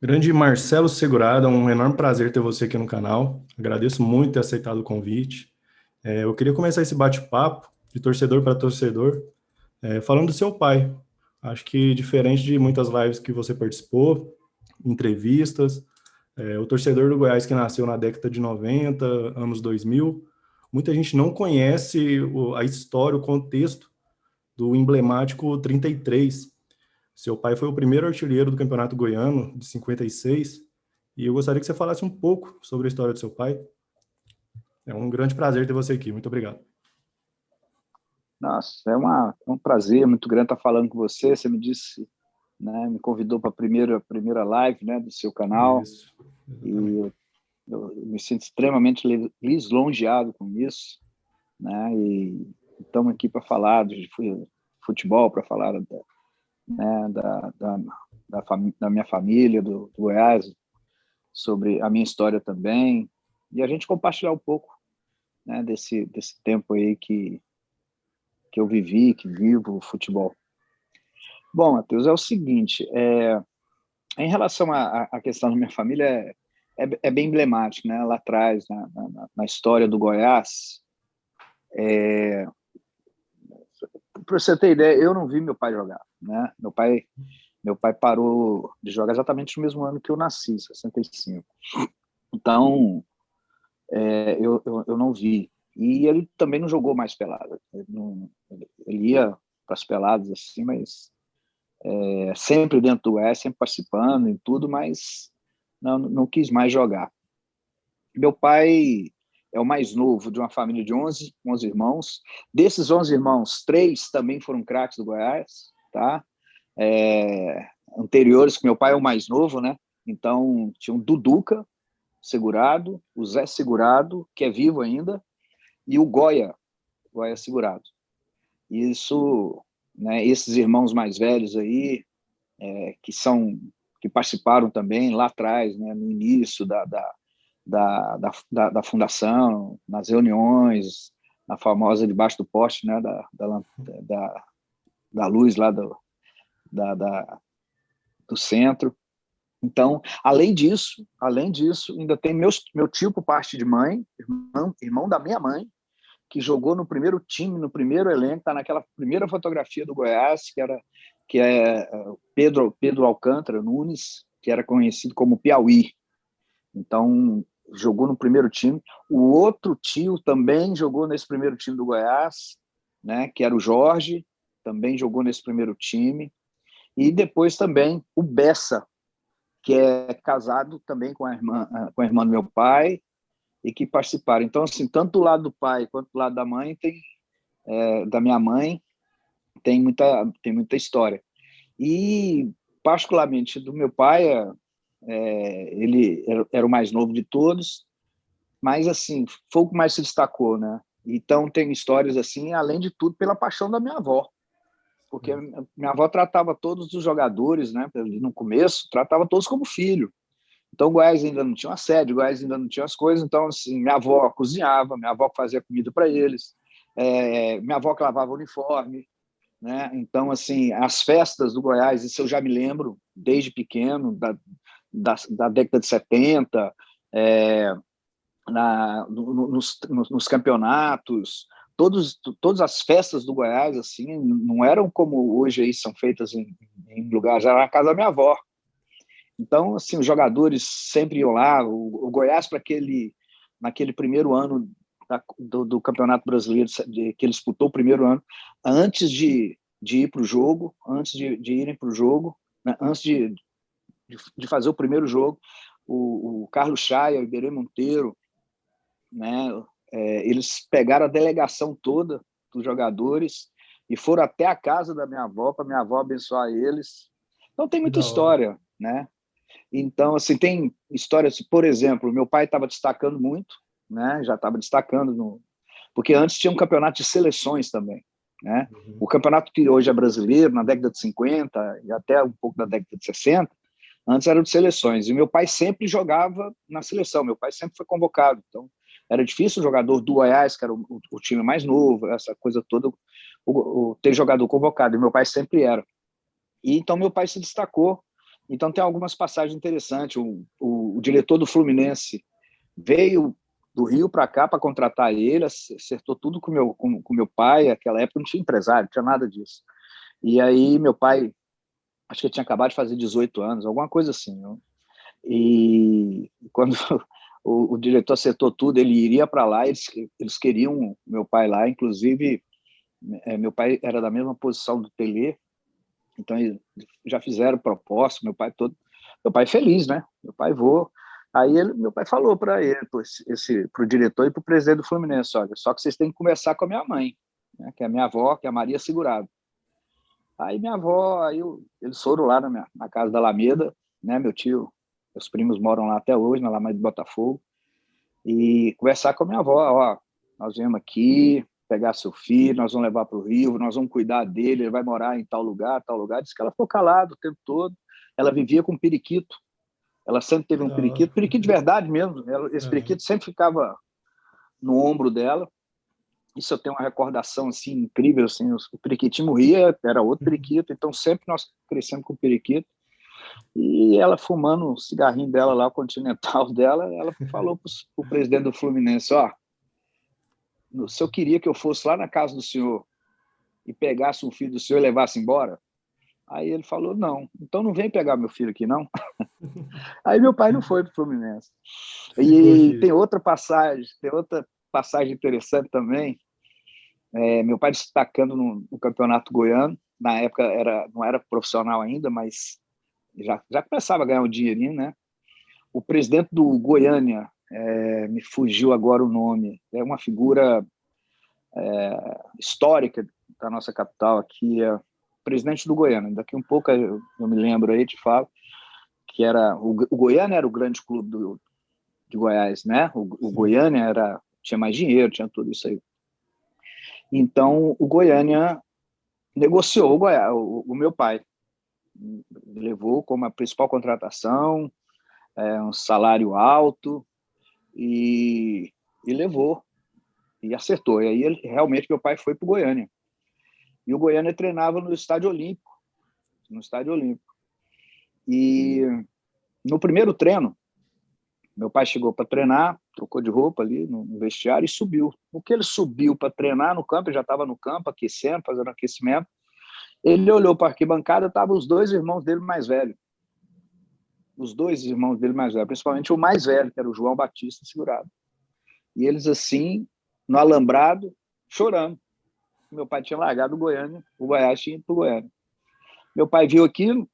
Grande Marcelo Segurado, é um enorme prazer ter você aqui no canal. Agradeço muito ter aceitado o convite. Eu queria começar esse bate-papo de torcedor para torcedor, falando do seu pai. Acho que diferente de muitas lives que você participou, entrevistas, o torcedor do Goiás que nasceu na década de 90, anos 2000, muita gente não conhece a história, o contexto do emblemático 33. Seu pai foi o primeiro artilheiro do Campeonato Goiano, de 56, e eu gostaria que você falasse um pouco sobre a história do seu pai. É um grande prazer ter você aqui. Muito obrigado. Nossa, é um prazer muito grande estar falando com você. Você me disse, né, me convidou para a primeira live, né, do seu canal, Isso, e exatamente. eu me sinto extremamente lisonjeado com isso, né, e estamos aqui para falar de futebol, para falar né, da minha família, do Goiás, sobre a minha história também, e a gente compartilhar um pouco, né, desse tempo aí que eu vivi, que vivo o futebol. Bom, Matheus, é o seguinte, em relação à questão da minha família, é bem emblemático, né? Lá atrás, na história do Goiás, para você ter ideia, eu não vi meu pai jogar, né? Meu pai parou de jogar exatamente no mesmo ano que eu nasci, 65. Então, eu não vi. E ele também não jogou mais pelada. Ele ia para as peladas assim, mas sempre dentro do Goiás, sempre participando e tudo, mas não quis mais jogar. Meu pai é o mais novo de uma família de 11 irmãos. Desses 11 irmãos, 3 também foram craques do Goiás, tá? Anteriores, que meu pai é o mais novo, né? Então, tinha o Duduca Segurado, o Zé Segurado, que é vivo ainda, e o Goia Segurado. Isso, né, esses irmãos mais velhos aí, que participaram também lá atrás, né, no início da fundação, nas reuniões, na famosa debaixo do poste, né, da luz lá da, da, do centro. Então, além disso, ainda tem meu tio por parte de mãe, irmão da minha mãe, que jogou no primeiro time, no primeiro elenco, está naquela primeira fotografia do Goiás, que é Pedro Alcântara Nunes, que era conhecido como Piauí. Então, jogou no primeiro time. O outro tio também jogou nesse primeiro time do Goiás, né, que era o Jorge, também jogou nesse primeiro time. E depois também o Bessa, que é casado também com a irmã do meu pai, e que participaram. Então, assim, tanto do lado do pai quanto do lado da mãe, da minha mãe, tem muita história. E, particularmente, do meu pai, ele era o mais novo de todos, mas, assim, foi o que mais se destacou, né? Então, tem histórias, assim, além de tudo, pela paixão da minha avó, porque minha avó tratava todos os jogadores, né, no começo, tratava todos como filho. Então, o Goiás ainda não tinha uma sede, o Goiás ainda não tinha as coisas. Então, assim, minha avó cozinhava, minha avó fazia comida para eles, minha avó que lavava o uniforme, né? Então, assim, as festas do Goiás, isso eu já me lembro desde pequeno, da década de 70, é, nos campeonatos, todas as festas do Goiás, assim, não eram como hoje aí são feitas em lugares, era na casa da minha avó. Então, assim, os jogadores sempre iam lá. O Goiás, naquele primeiro ano do Campeonato Brasileiro, que ele disputou o primeiro ano, antes de ir para o jogo, antes de irem para o jogo, né, antes de fazer o primeiro jogo, o Carlos Chaia, o Iberê Monteiro, né, eles pegaram a delegação toda dos jogadores e foram até a casa da minha avó, para minha avó abençoar eles. Então, tem Que muita da hora. história, né? Então, assim, tem histórias, por exemplo, meu pai estava destacando muito, né? Já estava destacando, porque antes tinha um campeonato de seleções também, né? O Uhum. campeonato que hoje é brasileiro, na década de 50 e até um pouco da década de 60, antes era de seleções. E meu pai sempre jogava na seleção, meu pai sempre foi convocado. Então, era difícil o jogador do Goiás, que era o time mais novo, essa coisa toda, ter jogador convocado. E meu pai sempre era. E então meu pai se destacou Então, tem algumas passagens interessantes. O diretor do Fluminense veio do Rio para cá para contratar ele, acertou tudo com meu pai. Naquela época não tinha empresário, não tinha nada disso. E aí, meu pai, acho que ele tinha acabado de fazer 18 anos, alguma coisa assim. E quando o diretor acertou tudo, ele iria para lá, eles queriam meu pai lá, inclusive, meu pai era da mesma posição do Pelé, então eles já fizeram proposta, meu pai feliz, né? Meu pai voou. Aí meu pai falou para ele, para o diretor e para o presidente do Fluminense, olha, só que vocês têm que conversar com a minha mãe, né? Que é a minha avó, que é a Maria Segurado. Aí minha avó, eles foram lá na casa da Alameda, né? Meu tio, meus primos moram lá até hoje, na Alameda de Botafogo, e conversar com a minha avó, ó, nós viemos aqui pegar seu filho, nós vamos levar para o Rio, nós vamos cuidar dele, ele vai morar em tal lugar, tal lugar. Diz que ela ficou calada o tempo todo, ela vivia com periquito, ela sempre teve um Não. periquito de verdade mesmo, esse Aham. periquito sempre ficava no ombro dela. Isso eu tenho uma recordação assim incrível, assim, o periquitinho morria, era outro periquito, então sempre nós crescemos com o periquito. E ela fumando o cigarrinho dela lá, o Continental dela, ela falou para o presidente do Fluminense, ó, se eu queria que eu fosse lá na casa do senhor e pegasse um filho do senhor e levasse embora, aí ele falou, não, então não vem pegar meu filho aqui, não. Aí meu pai não foi para o Fluminense. Ficou E aqui. tem outra passagem interessante também, meu pai destacando no Campeonato Goiano, na época não era profissional ainda, mas já começava a ganhar um dinheirinho, né? O presidente do Goiânia, me fugiu agora o nome, é uma figura histórica da nossa capital aqui, é o presidente do Goiânia. Daqui um pouco eu me lembro aí, te falo, que era o Goiânia era o grande clube de Goiás, né? O Goiânia tinha mais dinheiro, tinha tudo isso aí. Então, o Goiânia negociou o meu pai, levou como a principal contratação, um salário alto, e levou, e acertou. E aí, realmente, meu pai foi para o Goiânia. E o Goiânia treinava no Estádio Olímpico. No Estádio Olímpico. E no primeiro treino, meu pai chegou para treinar, trocou de roupa ali no vestiário e subiu. No que ele subiu para treinar no campo, ele já estava no campo, aquecendo, fazendo aquecimento. Ele olhou para a arquibancada, estavam os dois irmãos dele mais velhos. Os dois irmãos dele mais velhos, principalmente o mais velho, que era o João Batista Segurado. E eles assim, no alambrado, chorando. Meu pai tinha largado o Goiânia, o Goiás tinha ido para o Goiânia. Meu pai viu aquilo,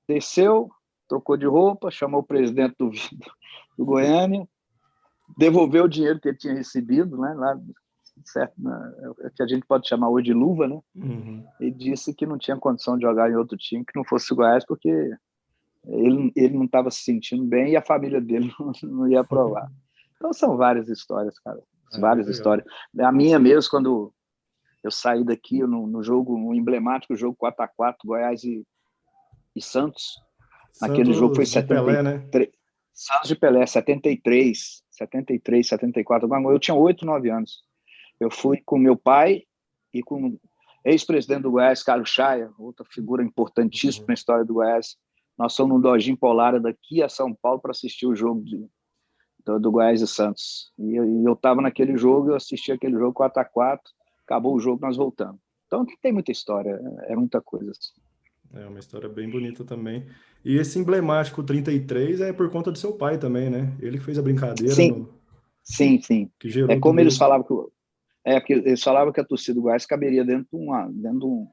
desceu, trocou de roupa, chamou o presidente do Goiânia, devolveu o dinheiro que ele tinha recebido, né, lá, certo, que a gente pode chamar hoje de luva, né, Uhum. e disse que não tinha condição de jogar em outro time que não fosse o Goiás, porque ele não estava se sentindo bem e a família dele não ia aprovar. Então são várias histórias, cara, Ah, bem várias legal. histórias. A minha mesmo, quando eu saí daqui no jogo, no emblemático jogo 4-4, Goiás e Santos. Naquele jogo foi Santos de Pelé, né? 73. Santos de Pelé, 73, 74. Eu tinha 8, 9 anos. Eu fui com meu pai e com o ex-presidente do Goiás, Carlos Chaia, outra figura importantíssima Uhum. na história do Goiás. Nós fomos no Dojinho Polara daqui a São Paulo para assistir o jogo do Goiás e Santos. E eu estava naquele jogo, eu assisti aquele jogo 4-4, acabou o jogo, nós voltamos. Então tem muita história, é muita coisa. Assim. É uma história bem bonita também. E esse emblemático 33 é por conta do seu pai também, né? Ele que fez a brincadeira Sim, sim, sim. que É gerou como tudo eles isso. falavam porque eles falavam que a torcida do Goiás caberia dentro de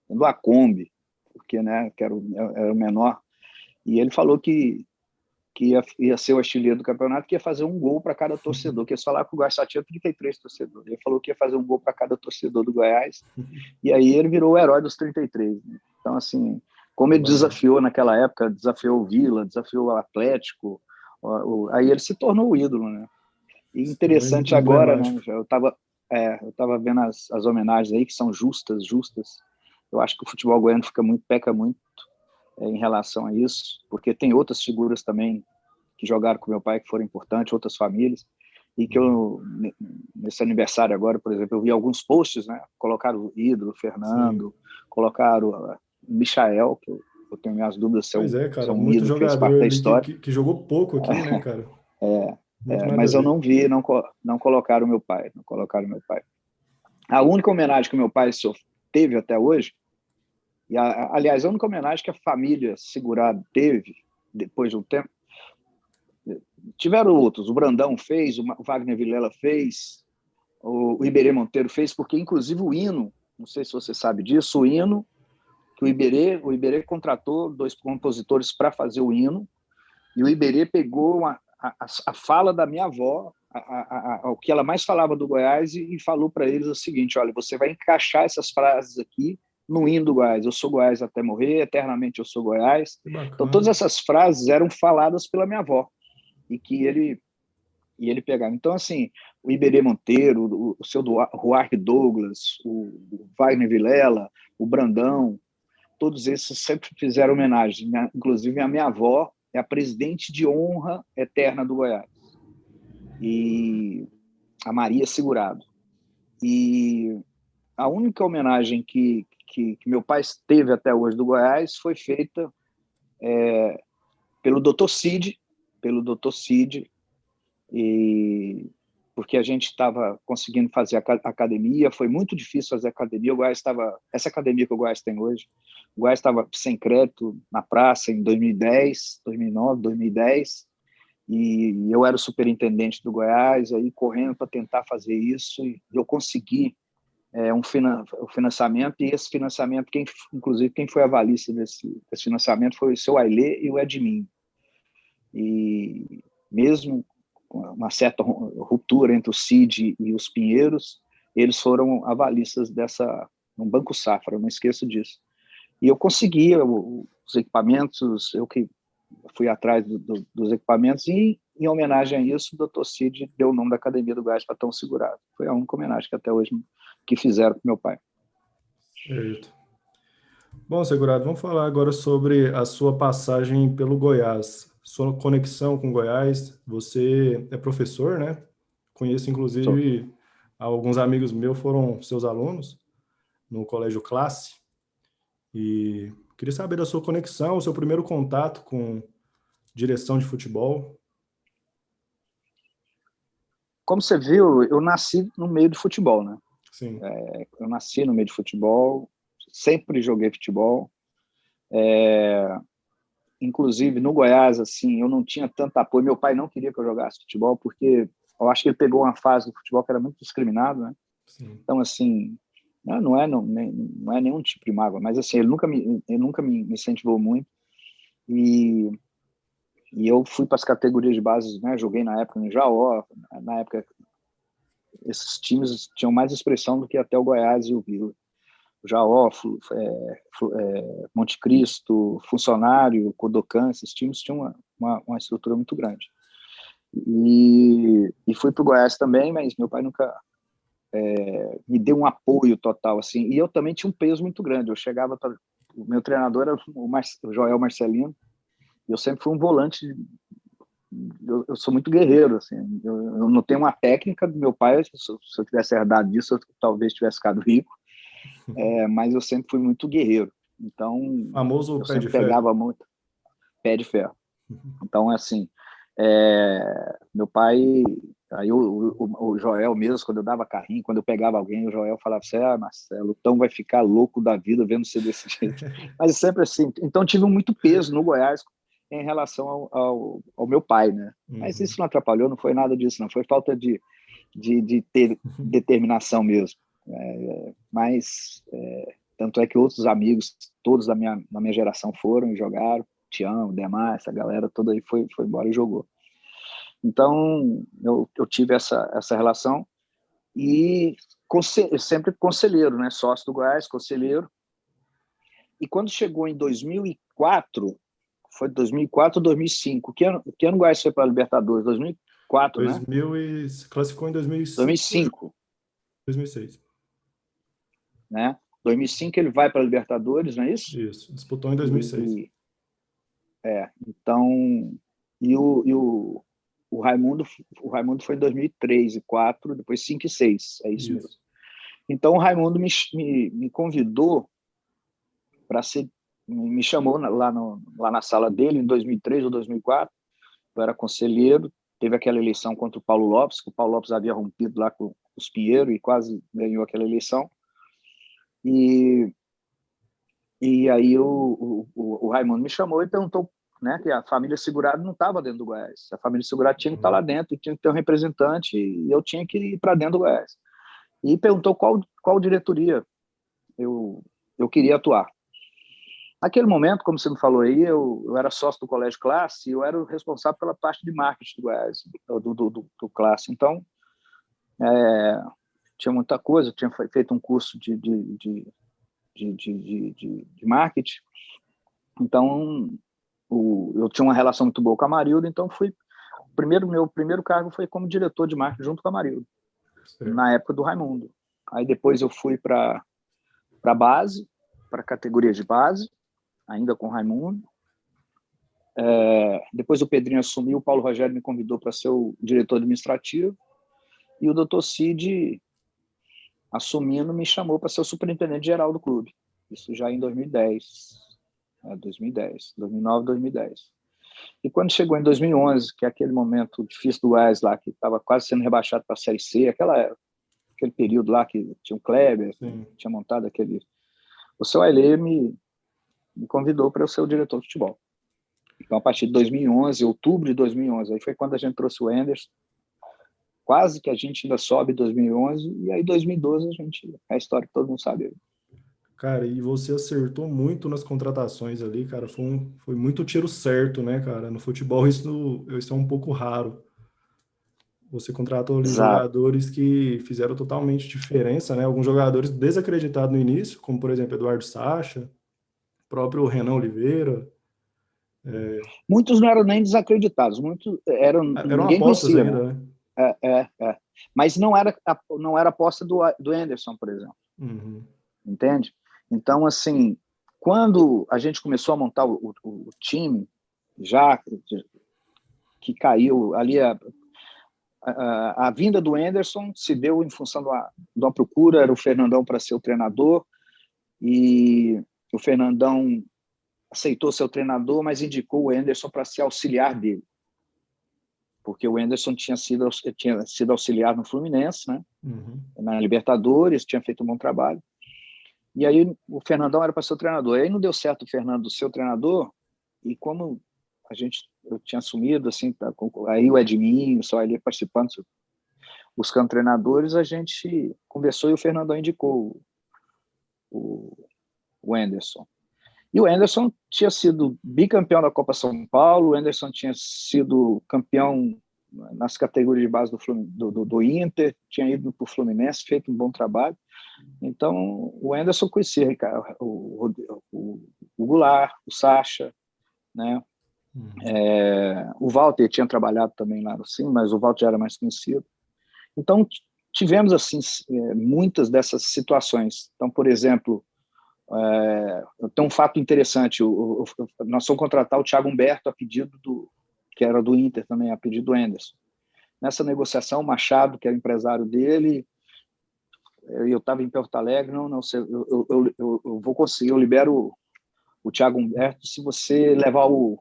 uma Kombi, porque né, que era o menor. E ele falou que ia ser o artilheiro do campeonato, que ia fazer um gol para cada torcedor, que eles falavam que o Goiás só tinha 33 torcedores. Ele falou que ia fazer um gol para cada torcedor do Goiás, e aí ele virou o herói dos 33. Né? Então, assim, como ele Bacana. desafiou naquela época, desafiou o Vila, desafiou o Atlético, aí ele se tornou o ídolo, né? E Se tornou interessante agora, né? emblemático. Eu tava vendo as homenagens aí que são justas, justas. Eu acho que o futebol goiano peca muito em relação a isso, porque tem outras figuras também que jogaram com meu pai que foram importantes, outras famílias, e que Uhum. nesse aniversário agora, por exemplo, eu vi alguns posts, né? Colocaram o ídolo, Sim. Fernando, colocaram o Michael, que eu tenho minhas dúvidas Pois é, se é cara, um muito ídolo que fez parte jogador da ali história. que jogou pouco aqui, né, cara? Muito nada a Mas eu ver. não vi, não colocaram meu pai, não colocaram meu pai. A única homenagem que meu pai teve até hoje, aliás, a única homenagem que a família Segurado teve, depois de um tempo, tiveram outros, o Brandão fez, o Wagner Vilela fez, o Iberê Monteiro fez, porque inclusive o hino, não sei se você sabe disso, o hino que o Iberê contratou 2 compositores para fazer o hino, e o Iberê pegou a fala da minha avó, o que ela mais falava do Goiás, e falou para eles o seguinte: olha, você vai encaixar essas frases aqui no hino do Goiás. Eu sou Goiás até morrer, eternamente eu sou Goiás. Que Então, todas bacana. essas frases eram faladas pela minha avó, e que ele pegava. Então, assim, o Iberê Monteiro, o seu Ruark Douglas, o Wagner Vilela, o Brandão, todos esses sempre fizeram homenagem. Inclusive, a minha avó é a presidente de honra eterna do Goiás, e a Maria Segurado. E a única homenagem que meu pai teve até hoje do Goiás foi feita pelo Dr. Cid, e porque a gente estava conseguindo fazer academia, foi muito difícil fazer academia. O Goiás essa academia que o Goiás tem hoje, o Goiás estava sem crédito na praça em 2010, 2009, 2010, e eu era o superintendente do Goiás, aí correndo para tentar fazer isso, e eu consegui o financiamento, e esse financiamento, inclusive quem foi avalista desse financiamento foi o seu Ailê e o Edmin. E mesmo com uma certa ruptura entre o CID e os Pinheiros, eles foram avalistas no Banco Safra, eu não esqueço disso. E eu consegui os equipamentos, eu que fui atrás dos equipamentos, e em homenagem a isso, o Dr. Cid deu o nome da Academia do Gás para Tão Segurado. Foi a única homenagem que até hoje que fizeram para meu pai. Certo. Bom, Segurado, vamos falar agora sobre a sua passagem pelo Goiás, sua conexão com Goiás. Você é professor, né? Conheço, Sou. inclusive, alguns amigos meus foram seus alunos no Colégio Classe, e queria saber da sua conexão, o seu primeiro contato com direção de futebol. Como você viu, eu nasci no meio do futebol, né? Sim. Eu nasci no meio de futebol, sempre joguei futebol. Inclusive, no Goiás, assim, eu não tinha tanto apoio. Meu pai não queria que eu jogasse futebol, porque eu acho que ele pegou uma fase do futebol que era muito discriminado, né? Sim. Então, assim, não é nenhum tipo de mágoa, mas assim, ele nunca me incentivou muito. E, e eu fui para as categorias de base, né? Joguei na época no Jaó. Na época, esses times tinham mais expressão do que até o Goiás e o Vila. O Jaó, Monte Cristo, Funcionário, Kodokan, esses times tinham uma estrutura muito grande. E fui para o Goiás também, mas meu pai nunca me deu um apoio total, assim. E eu também tinha um peso muito grande. Eu chegava para... O meu treinador era o Joel Marcelino, e eu sempre fui um volante. Eu sou muito guerreiro, assim. Eu não tenho uma técnica do meu pai. Se eu tivesse herdado disso, eu talvez tivesse ficado rico. Mas eu sempre fui muito guerreiro. Então, Famoso eu pé de sempre ferro. pegava muito pé de ferro. Então, assim, meu pai... Aí o Joel mesmo, quando eu dava carrinho, quando eu pegava alguém, o Joel falava assim: Marcelo, então vai ficar louco da vida vendo você desse jeito. Mas sempre assim. Então, tive muito peso no Goiás em relação ao meu pai, né? Mas isso não atrapalhou, não foi nada disso, não. Foi falta de ter determinação mesmo. Mas tanto é que outros amigos, todos na minha geração, foram e jogaram. Tião, Demar, essa galera toda aí foi embora e jogou. Então, eu tive essa relação, e sempre conselheiro, né? Sócio do Goiás, conselheiro. E quando chegou em 2004, foi 2004 ou 2005? Que ano o Goiás foi para a Libertadores? 2004, né? 2000 e se classificou em 2005, 2005, 2006. né? 2005 ele vai para a Libertadores, não é isso? Isso, disputou em 2006. Então, o Raimundo foi em 2003 e 2004, depois 5 e 6, é isso mesmo. Isso. Então, o Raimundo me convidou para ser me chamou lá na sala dele, em 2003 ou 2004, eu era conselheiro, teve aquela eleição contra o Paulo Lopes, que o Paulo Lopes havia rompido lá com os Pinheiro e quase ganhou aquela eleição, e aí o Raimundo me chamou e perguntou, né, que a família Segurado não estava dentro do Goiás, a família Segurado tinha que estar lá dentro, tinha que ter um representante, e eu tinha que ir para dentro do Goiás. E perguntou qual diretoria eu queria atuar. Naquele momento, como você me falou aí, eu era sócio do Colégio Classe e eu era o responsável pela parte de marketing do Goiás, do Classe. Então, tinha muita coisa, eu tinha feito um curso de marketing, então eu tinha uma relação muito boa com a Marilda, então meu primeiro cargo foi como diretor de marketing junto com a Marilda, na época do Raimundo. Aí depois eu fui para a base, para a categoria de base, ainda com o Raimundo. Depois o Pedrinho assumiu, o Paulo Rogério me convidou para ser o diretor administrativo, e o Dr. Cid, assumindo, me chamou para ser o superintendente geral do clube. Isso já em 2010. 2009, 2010. E quando chegou em 2011, que é aquele momento difícil do Goiás lá, que estava quase sendo rebaixado para a Série C, aquele período lá que tinha um Kleber, tinha montado aquele... O seu Ailê me convidou para eu ser o diretor de futebol. Então, a partir de 2011, outubro de 2011, aí foi quando a gente trouxe o Anderson. Quase que a gente ainda sobe em 2011, e aí 2012 a história que todo mundo sabe. Cara, e você acertou muito nas contratações ali, cara. Foi muito tiro certo, né, cara? No futebol isso é um pouco raro. Você contratou ali Exato. jogadores que fizeram totalmente diferença, né? Alguns jogadores desacreditados no início, como por exemplo Eduardo Sacha, próprio Renan Oliveira. Muitos não eram nem desacreditados, muitos Eram ninguém apostas conhecia, né? ainda, né? Mas não era a aposta do Anderson, por exemplo. Uhum. Entende? Então, assim, quando a gente começou a montar o time, já que caiu ali, a vinda do Anderson se deu em função de uma procura, era o Fernandão para ser o treinador, e o Fernandão aceitou ser o treinador, mas indicou o Anderson para ser auxiliar dele, porque o Anderson tinha sido auxiliar no Fluminense, né? Uhum. Na Libertadores, tinha feito um bom trabalho. E aí o Fernandão era para ser o treinador. E aí não deu certo o Fernando ser o treinador, e como eu tinha assumido, assim, aí o Edminho, só ali participando, buscando treinadores, a gente conversou e o Fernandão indicou o Anderson. E o Anderson tinha sido bicampeão da Copa São Paulo, o Anderson tinha sido campeão nas categorias de base do Inter, tinha ido para o Fluminense, feito um bom trabalho. Então, o Anderson conhecia o Goulart, o Sacha, né? O Walter tinha trabalhado também lá, sim, mas o Walter já era mais conhecido. Então, tivemos assim muitas dessas situações. Então, por exemplo, tem um fato interessante, nós fomos contratar o Thiago Humberto a pedido que era do Inter também, a pedido do Anderson. Nessa negociação, o Machado, que era empresário dele, eu estava em Porto Alegre, não, eu vou conseguir, eu libero o Thiago Humberto se você levar o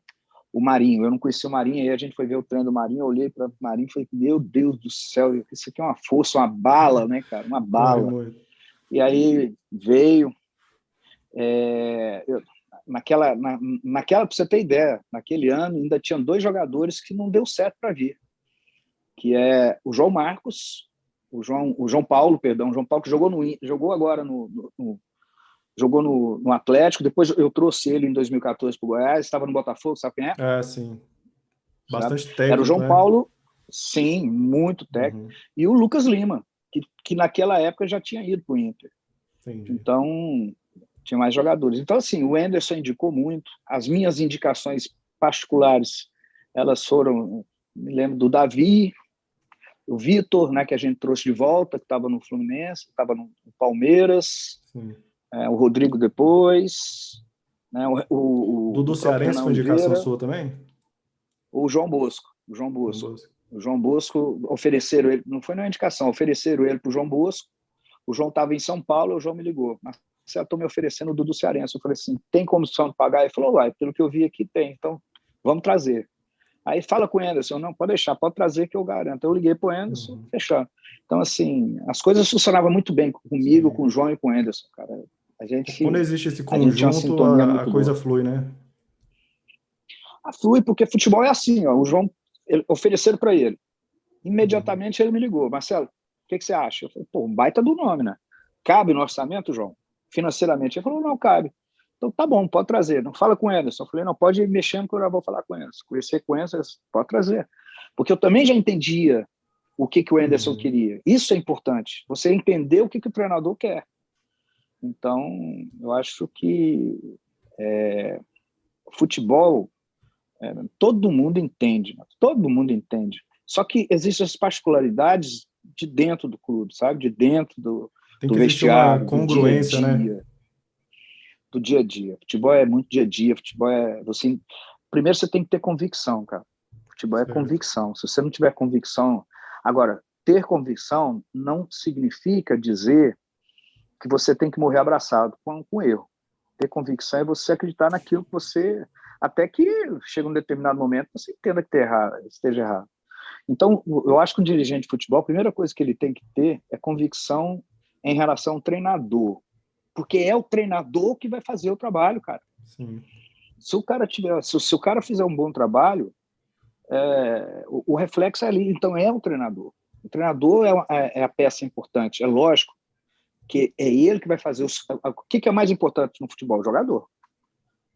Marinho. Eu não conhecia o Marinho, aí a gente foi ver o treino do Marinho, eu olhei para o Marinho e falei, meu Deus do céu, isso aqui é uma força, uma bala, né, cara? Uma bala. E aí veio... Naquela, para você ter ideia, naquele ano ainda tinham 2 jogadores que não deu certo para vir, que é o João Marcos, o João Paulo, perdão, o João Paulo que jogou agora jogou no Atlético, depois eu trouxe ele em 2014 para o Goiás, estava no Botafogo, sabe quem é? Sim. Bastante Sabe? Era o técnico, João né? Paulo, sim, muito técnico, e o Lucas Lima, que naquela época já tinha ido para o Inter. Entendi. Então, tinha mais jogadores. Então, assim, o Anderson indicou muito. As minhas indicações particulares, elas foram, me lembro do Davi, o Vitor, né, que a gente trouxe de volta, que estava no Fluminense, estava no Palmeiras, o Rodrigo depois, né, Dudu o próprio Cearense Renan foi indicação Oliveira, sua também? o João Bosco. O João Bosco ofereceram ele, não foi nenhuma indicação, ofereceram ele para o João Bosco. O João estava em São Paulo, o João me ligou. Marcelo, estou me oferecendo o Dudu Cearense. Eu falei assim, tem condição de pagar? Ele falou, uai, pelo que eu vi aqui tem, então vamos trazer. Aí fala com o Anderson, não, pode deixar, pode trazer que eu garanto. Eu liguei para o Anderson, fechar. Então, assim, as coisas funcionavam muito bem comigo, Sim. com o João e com o Anderson, cara. Quando existe esse A gente tinha uma conjunto, sintonia a muito coisa boa. flui, né? Flui, porque futebol é assim, ó, o João ofereceram para ele. Imediatamente ele me ligou, Marcelo, o que você acha? Eu falei, pô, um baita do nome, né? Cabe no orçamento, João? Financeiramente? Ele falou, não, cabe. Então tá bom, pode trazer. Não fala com o Anderson. Eu falei, não, pode ir mexendo que eu já vou falar com o Anderson. Conhecer com o Anderson, pode trazer. Porque eu também já entendia o que o Anderson queria. Isso é importante. Você entender o que o treinador quer. Então, eu acho que futebol, todo mundo entende. Todo mundo entende. Só que existem as particularidades de dentro do clube, sabe? De dentro Tem do que existir uma vestiário, do dia a congruência, né? dia. Do dia a dia. Futebol é muito dia a dia. Futebol é... Primeiro você tem que ter convicção, cara. Futebol é convicção. Se você não tiver convicção... Agora, ter convicção não significa dizer que você tem que morrer abraçado com erro. Ter convicção é você acreditar naquilo que você... Até que chega um determinado momento você entenda que esteja errado. Então, eu acho que um dirigente de futebol, a primeira coisa que ele tem que ter é convicção em relação ao treinador. Porque é o treinador que vai fazer o trabalho, cara. Sim. Se o cara fizer um bom trabalho, o reflexo é ali. Então, é o treinador. O treinador é a peça importante. É lógico que é ele que vai fazer... O que é mais importante no futebol? O jogador.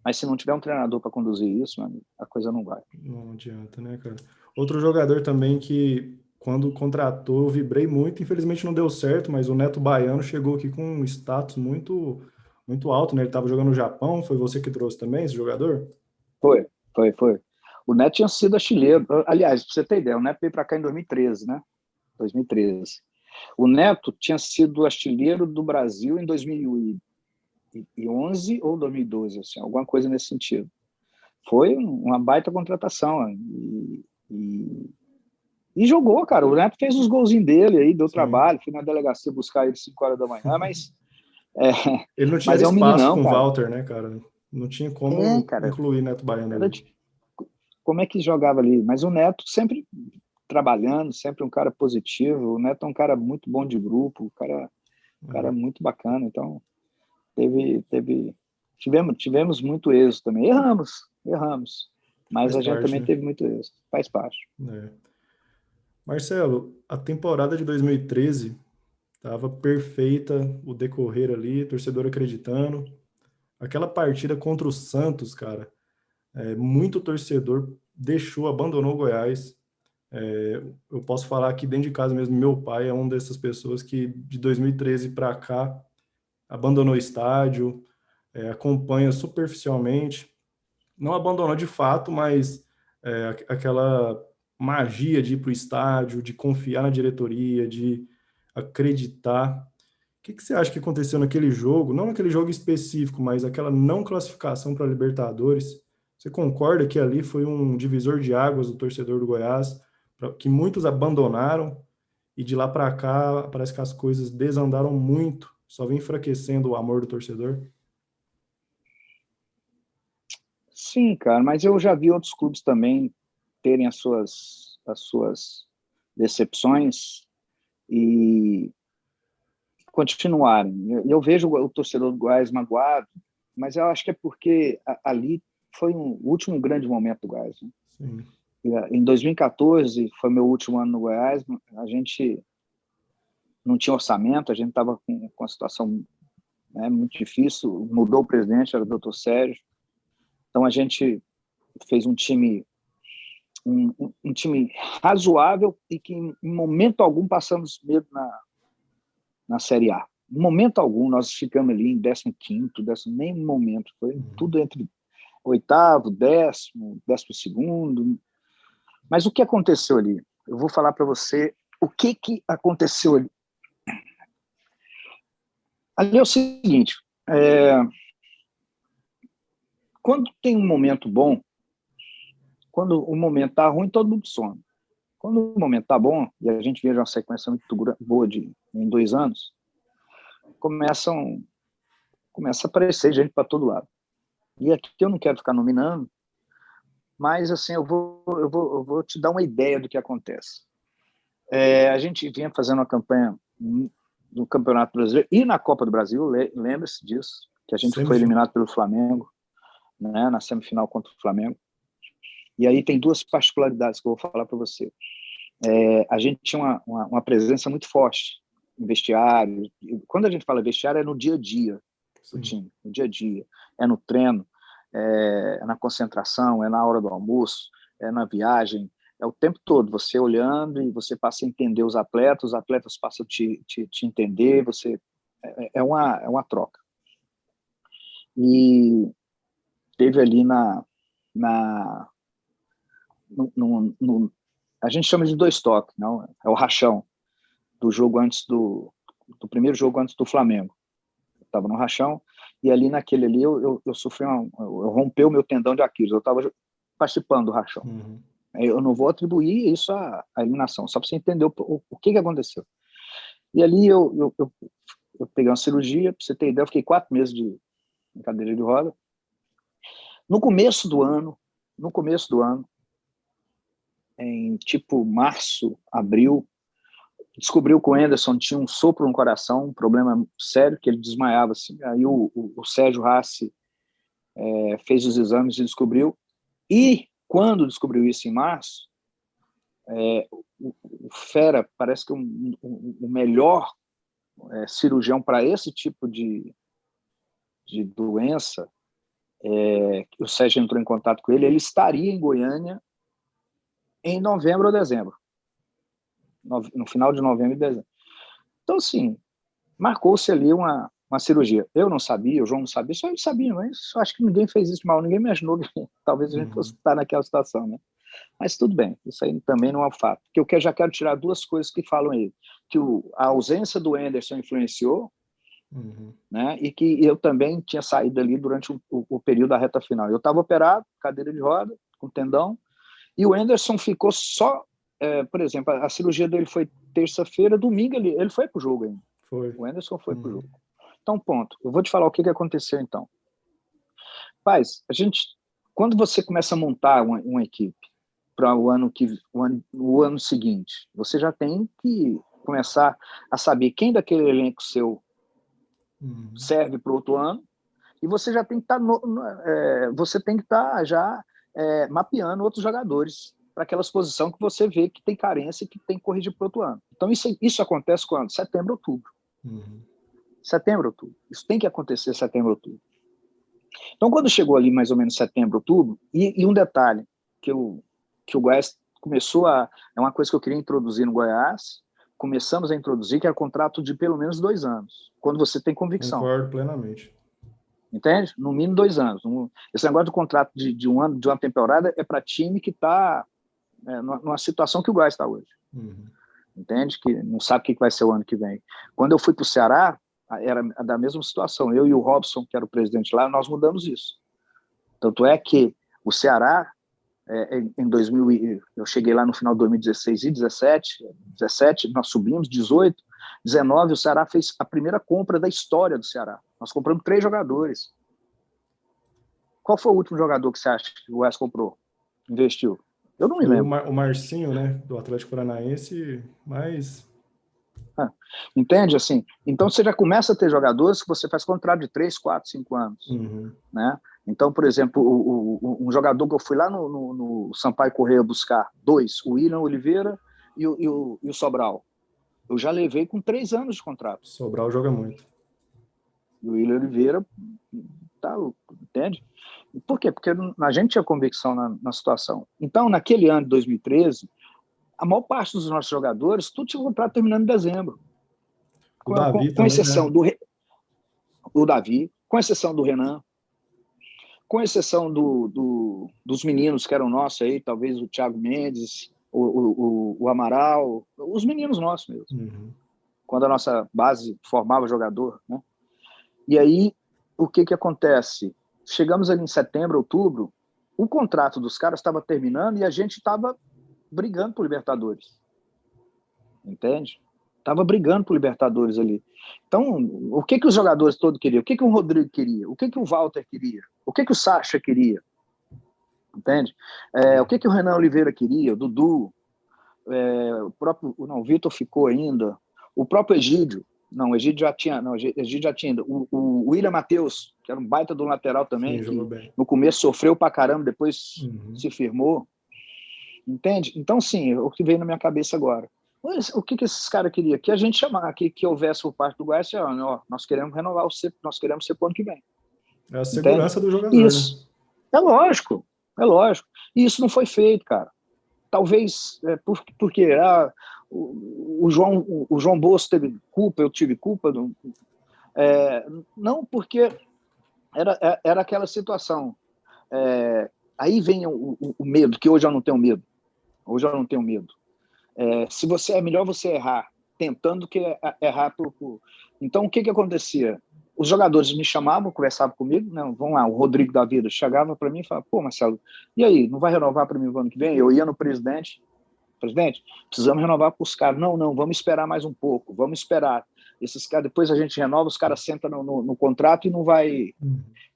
Mas se não tiver um treinador para conduzir isso, mano, a coisa não vai. Não adianta, né, cara? Outro jogador também que, quando contratou, eu vibrei muito, infelizmente não deu certo, mas o Neto Baiano chegou aqui com um status muito, muito alto, né? Ele estava jogando no Japão, foi você que trouxe também esse jogador? Foi. O Neto tinha sido artilheiro. Aliás, para você ter ideia, o Neto veio para cá em 2013, né? 2013. O Neto tinha sido artilheiro do Brasil em 2011 ou 2012, assim, alguma coisa nesse sentido. Foi uma baita contratação. E jogou, cara. O Neto fez os golzinhos dele aí, deu trabalho. Fui na delegacia buscar ele 5 horas da manhã, mas Ele não tinha mas é um espaço meninão, com o cara. Walter, né, cara? Não tinha como Cara. incluir Neto Baiano ali. Como é que jogava ali? Mas o Neto sempre trabalhando, sempre um cara positivo. O Neto é um cara muito bom de grupo, um cara muito bacana. Então, tivemos muito êxito também. Erramos. Mas Faz a gente parte, também né? teve muito êxito. Faz parte. Marcelo, a temporada de 2013 estava perfeita, o decorrer ali, torcedor acreditando. Aquela partida contra o Santos, cara, muito torcedor deixou, abandonou o Goiás. Eu posso falar aqui dentro de casa mesmo, meu pai é uma dessas pessoas que de 2013 para cá abandonou o estádio, acompanha superficialmente, não abandonou de fato, mas aquela magia de ir para o estádio, de confiar na diretoria, de acreditar. O que você acha que aconteceu naquele jogo? Não naquele jogo específico, mas aquela não classificação para a Libertadores. Você concorda que ali foi um divisor de águas do torcedor do Goiás, que muitos abandonaram e de lá para cá parece que as coisas desandaram muito, só vem enfraquecendo o amor do torcedor? Sim, cara, mas eu já vi outros clubes também terem as suas decepções e continuarem. Eu vejo o torcedor do Goiás magoado, mas eu acho que é porque ali foi o último grande momento do Goiás. Né? Sim. Em 2014, foi meu último ano no Goiás, a gente não tinha orçamento, a gente estava com uma situação muito difícil, mudou o presidente, era o doutor Sérgio, então a gente fez um time razoável e que em momento algum passamos medo na Série A. Em momento algum, nós ficamos ali em 15º, nem um momento, foi tudo entre 8º, 10º, 12º. Mas o que aconteceu ali? Eu vou falar para você o que aconteceu ali. Ali é o seguinte, quando tem um momento bom, quando o momento está ruim, todo mundo some. Quando o momento está bom, e a gente veja uma sequência muito boa em 2 anos, começam começa a aparecer gente para todo lado. E aqui eu não quero ficar nominando, mas assim, eu vou te dar uma ideia do que acontece. A gente vinha fazendo uma campanha no Campeonato Brasileiro e na Copa do Brasil, lembra-se disso, que a gente foi eliminado pelo Flamengo, né, na semifinal contra o Flamengo. E aí tem duas particularidades que eu vou falar para você. A gente tinha uma presença muito forte em vestiário. Quando a gente fala vestiário, é no dia a dia do time, no dia a dia. É no treino, é na concentração, é na hora do almoço, é na viagem, é o tempo todo, você olhando e você passa a entender os atletas passam a te entender, é uma troca. E teve ali a gente chama de 2 toques, não? É o rachão do jogo antes do primeiro jogo antes do Flamengo. Eu estava no rachão e ali naquele ali eu sofri eu rompeu o meu tendão de Aquiles. Eu estava participando do rachão. Uhum. Eu não vou atribuir isso à eliminação, só para você entender o que aconteceu. E ali eu peguei uma cirurgia, para você ter ideia, eu fiquei 4 meses de cadeira de roda. No começo do ano, em tipo março, abril, descobriu que o Anderson tinha um sopro no coração, um problema sério, que ele desmaiava assim. Aí o Sérgio Rassi fez os exames e descobriu. E quando descobriu isso em março, o Fera parece que o melhor cirurgião para esse tipo de doença, o Sérgio entrou em contato com ele, ele estaria em Goiânia em novembro ou dezembro, no final de novembro e dezembro. Então, assim, marcou-se ali uma cirurgia. Eu não sabia, o João não sabia, só ele sabia, mas acho que ninguém fez isso mal, ninguém me imaginou que talvez a gente fosse estar naquela situação, né? Mas tudo bem, isso aí também não é um fato. Porque eu já quero tirar 2 coisas que falam aí, que a ausência do Anderson influenciou, né? E que eu também tinha saído ali durante o período da reta final. Eu estava operado, cadeira de roda, com tendão, e o Anderson ficou só, por exemplo, a cirurgia dele foi terça-feira, domingo ele foi para o jogo ainda. O Anderson foi para o jogo. Então, ponto. Eu vou te falar o que aconteceu, então. Paz, quando você começa a montar uma equipe para o ano seguinte, você já tem que começar a saber quem daquele elenco seu serve para o outro ano, e você já tem que estar já mapeando outros jogadores para aquelas posições que você vê que tem carência e que tem que corrigir para o outro ano. Então, isso acontece quando? Setembro, outubro. Setembro, outubro. Isso tem que acontecer setembro, outubro. Então, quando chegou ali mais ou menos setembro, outubro, e um detalhe que o Goiás começou é uma coisa que eu queria introduzir no Goiás, começamos a introduzir, que é contrato de pelo menos 2 anos, quando você tem convicção. Concordo plenamente. Entende? No mínimo 2 anos. Esse negócio do contrato de um ano, de uma temporada, é para time que está numa situação que o Goiás está hoje. Entende? Que não sabe o que vai ser o ano que vem. Quando eu fui para o Ceará, era da mesma situação. Eu e o Robson, que era o presidente lá, nós mudamos isso. Tanto é que o Ceará, em 2000, eu cheguei lá no final de 2016 e 17, nós subimos, 18, 19, o Ceará fez a primeira compra da história do Ceará. Nós compramos 3 jogadores. Qual foi o último jogador que você acha que o Goiás comprou? Investiu? Eu não me lembro. O Marcinho, né, do Atlético Paranaense, mas... Entende? Assim, então você já começa a ter jogadores que você faz contrato de 3, 4, 5 anos. Né? Então, por exemplo, um jogador que eu fui lá no Sampaio Corrêa buscar, 2, o William Oliveira e o Sobral. Eu já levei com 3 anos de contrato. Sobral joga muito. E o William Oliveira, entende? Por quê? Porque a gente tinha convicção na situação. Então, naquele ano de 2013, a maior parte dos nossos jogadores, tudo tinha contrato terminando em dezembro. O Davi com exceção também, né? do Davi, com exceção do Renan, com exceção dos meninos que eram nossos aí, talvez o Thiago Mendes, o Amaral, os meninos nossos mesmo. Quando a nossa base formava jogador, né? E aí, o que acontece? Chegamos ali em setembro, outubro, o contrato dos caras estava terminando e a gente estava brigando por Libertadores. Entende? Estava brigando por Libertadores ali. Então, o que os jogadores todos queriam? O que o Rodrigo queria? O que o Walter queria? O que o Sacha queria? Entende? O que o Renan Oliveira queria? O Dudu? O próprio... Não, o Vitor ficou ainda. O próprio Egídio. Não, o Egídio já tinha. Não, o Egídio já tinha. O William Matheus, que era um baita do lateral também, sim, que bem. no começo sofreu pra caramba, depois se firmou. Entende? Então, sim, o que veio na minha cabeça agora. O que esses caras queriam? Que a gente chamar, que houvesse por parte do Goiás, ó, nós queremos renovar o CEP, nós queremos ser pro ano que vem. É a segurança do jogador, isso, né? É lógico. E isso não foi feito, cara. Talvez, porque o João Bosco teve culpa, eu tive culpa. Não, porque era aquela situação. Aí vem o medo, que hoje eu não tenho medo. Hoje eu não tenho medo. Se você é melhor você errar tentando que errar Então o que acontecia? Os jogadores me chamavam, conversavam comigo, não, vamos lá, o Rodrigo da vida chegava para mim e falava, pô, Marcelo, e aí, não vai renovar para mim o ano que vem? Eu ia no presidente, precisamos renovar para os caras. Não, vamos esperar mais um pouco, vamos esperar. Esses caras, depois a gente renova, os caras sentam no contrato e não vai,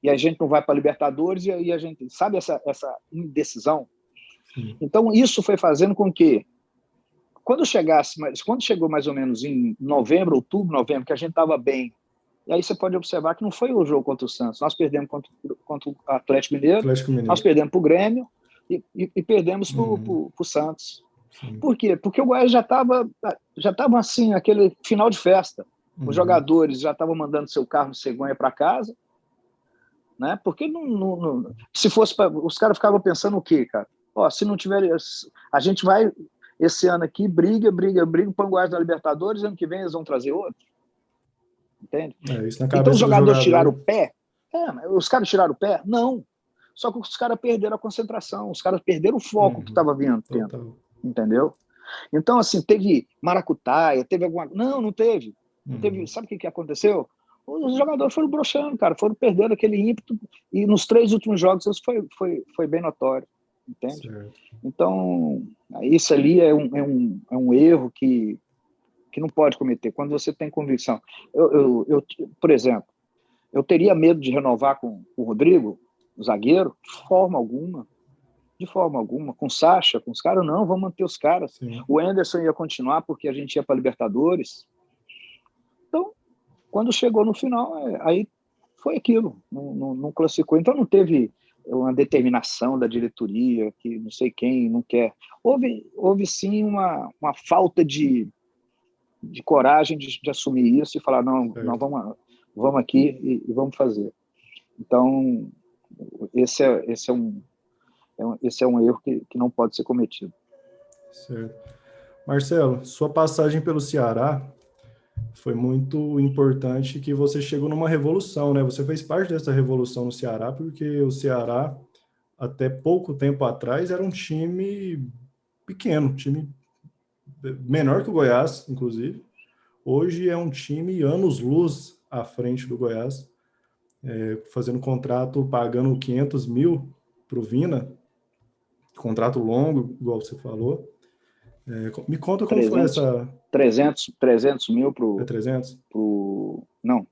e a gente não vai para a Libertadores, e aí a gente, sabe essa indecisão? Sim. Então isso foi fazendo com que quando chegou mais ou menos em novembro, que a gente estava bem, e aí você pode observar que não foi o jogo contra o Santos, nós perdemos contra o Atlético Mineiro, nós perdemos para o Grêmio e perdemos para o Santos. Sim. Por quê? Porque o Goiás já estava assim, aquele final de festa. Os jogadores já estavam mandando seu carro de cegonha para casa, né? Porque se fosse os caras ficavam pensando o quê, cara? Se não tiver, a gente vai esse ano aqui, briga, põe o Goiás na Libertadores, ano que vem eles vão trazer outro. Entende? Isso na cabeça então os jogadores do jogador. Tiraram o pé? Os caras tiraram o pé? Não. Só que os caras perderam a concentração, os caras perderam o foco que estava vindo. Entendeu? Então, assim, teve maracutaia, teve alguma... Não teve. Não teve. Sabe o que aconteceu? Os jogadores foram broxando, cara, foram perdendo aquele ímpeto, e nos 3 últimos jogos isso foi bem notório. Entende? Certo. Então, isso ali é um erro que não pode cometer. Quando você tem convicção. Por exemplo, eu teria medo de renovar com o Rodrigo, o zagueiro, de forma alguma. Com o Sacha, com os caras, não, vamos manter os caras. Sim. O Anderson ia continuar porque a gente ia para a Libertadores. Então, quando chegou no final, aí foi aquilo, não classificou. Então não teve uma determinação da diretoria, que não sei quem não quer. Houve sim uma falta de coragem de assumir isso e falar, não, vamos aqui e vamos fazer. Então, esse é um erro que não pode ser cometido. Certo. Marcelo, sua passagem pelo Ceará foi muito importante, que você chegou numa revolução, né? Você fez parte dessa revolução no Ceará, porque o Ceará, até pouco tempo atrás, era um time pequeno, time menor que o Goiás, inclusive. Hoje é um time anos-luz à frente do Goiás, fazendo contrato, pagando 500 mil para o Vina, contrato longo, igual você falou. Me conta como 300, foi essa... 300 mil para o... 300? Não,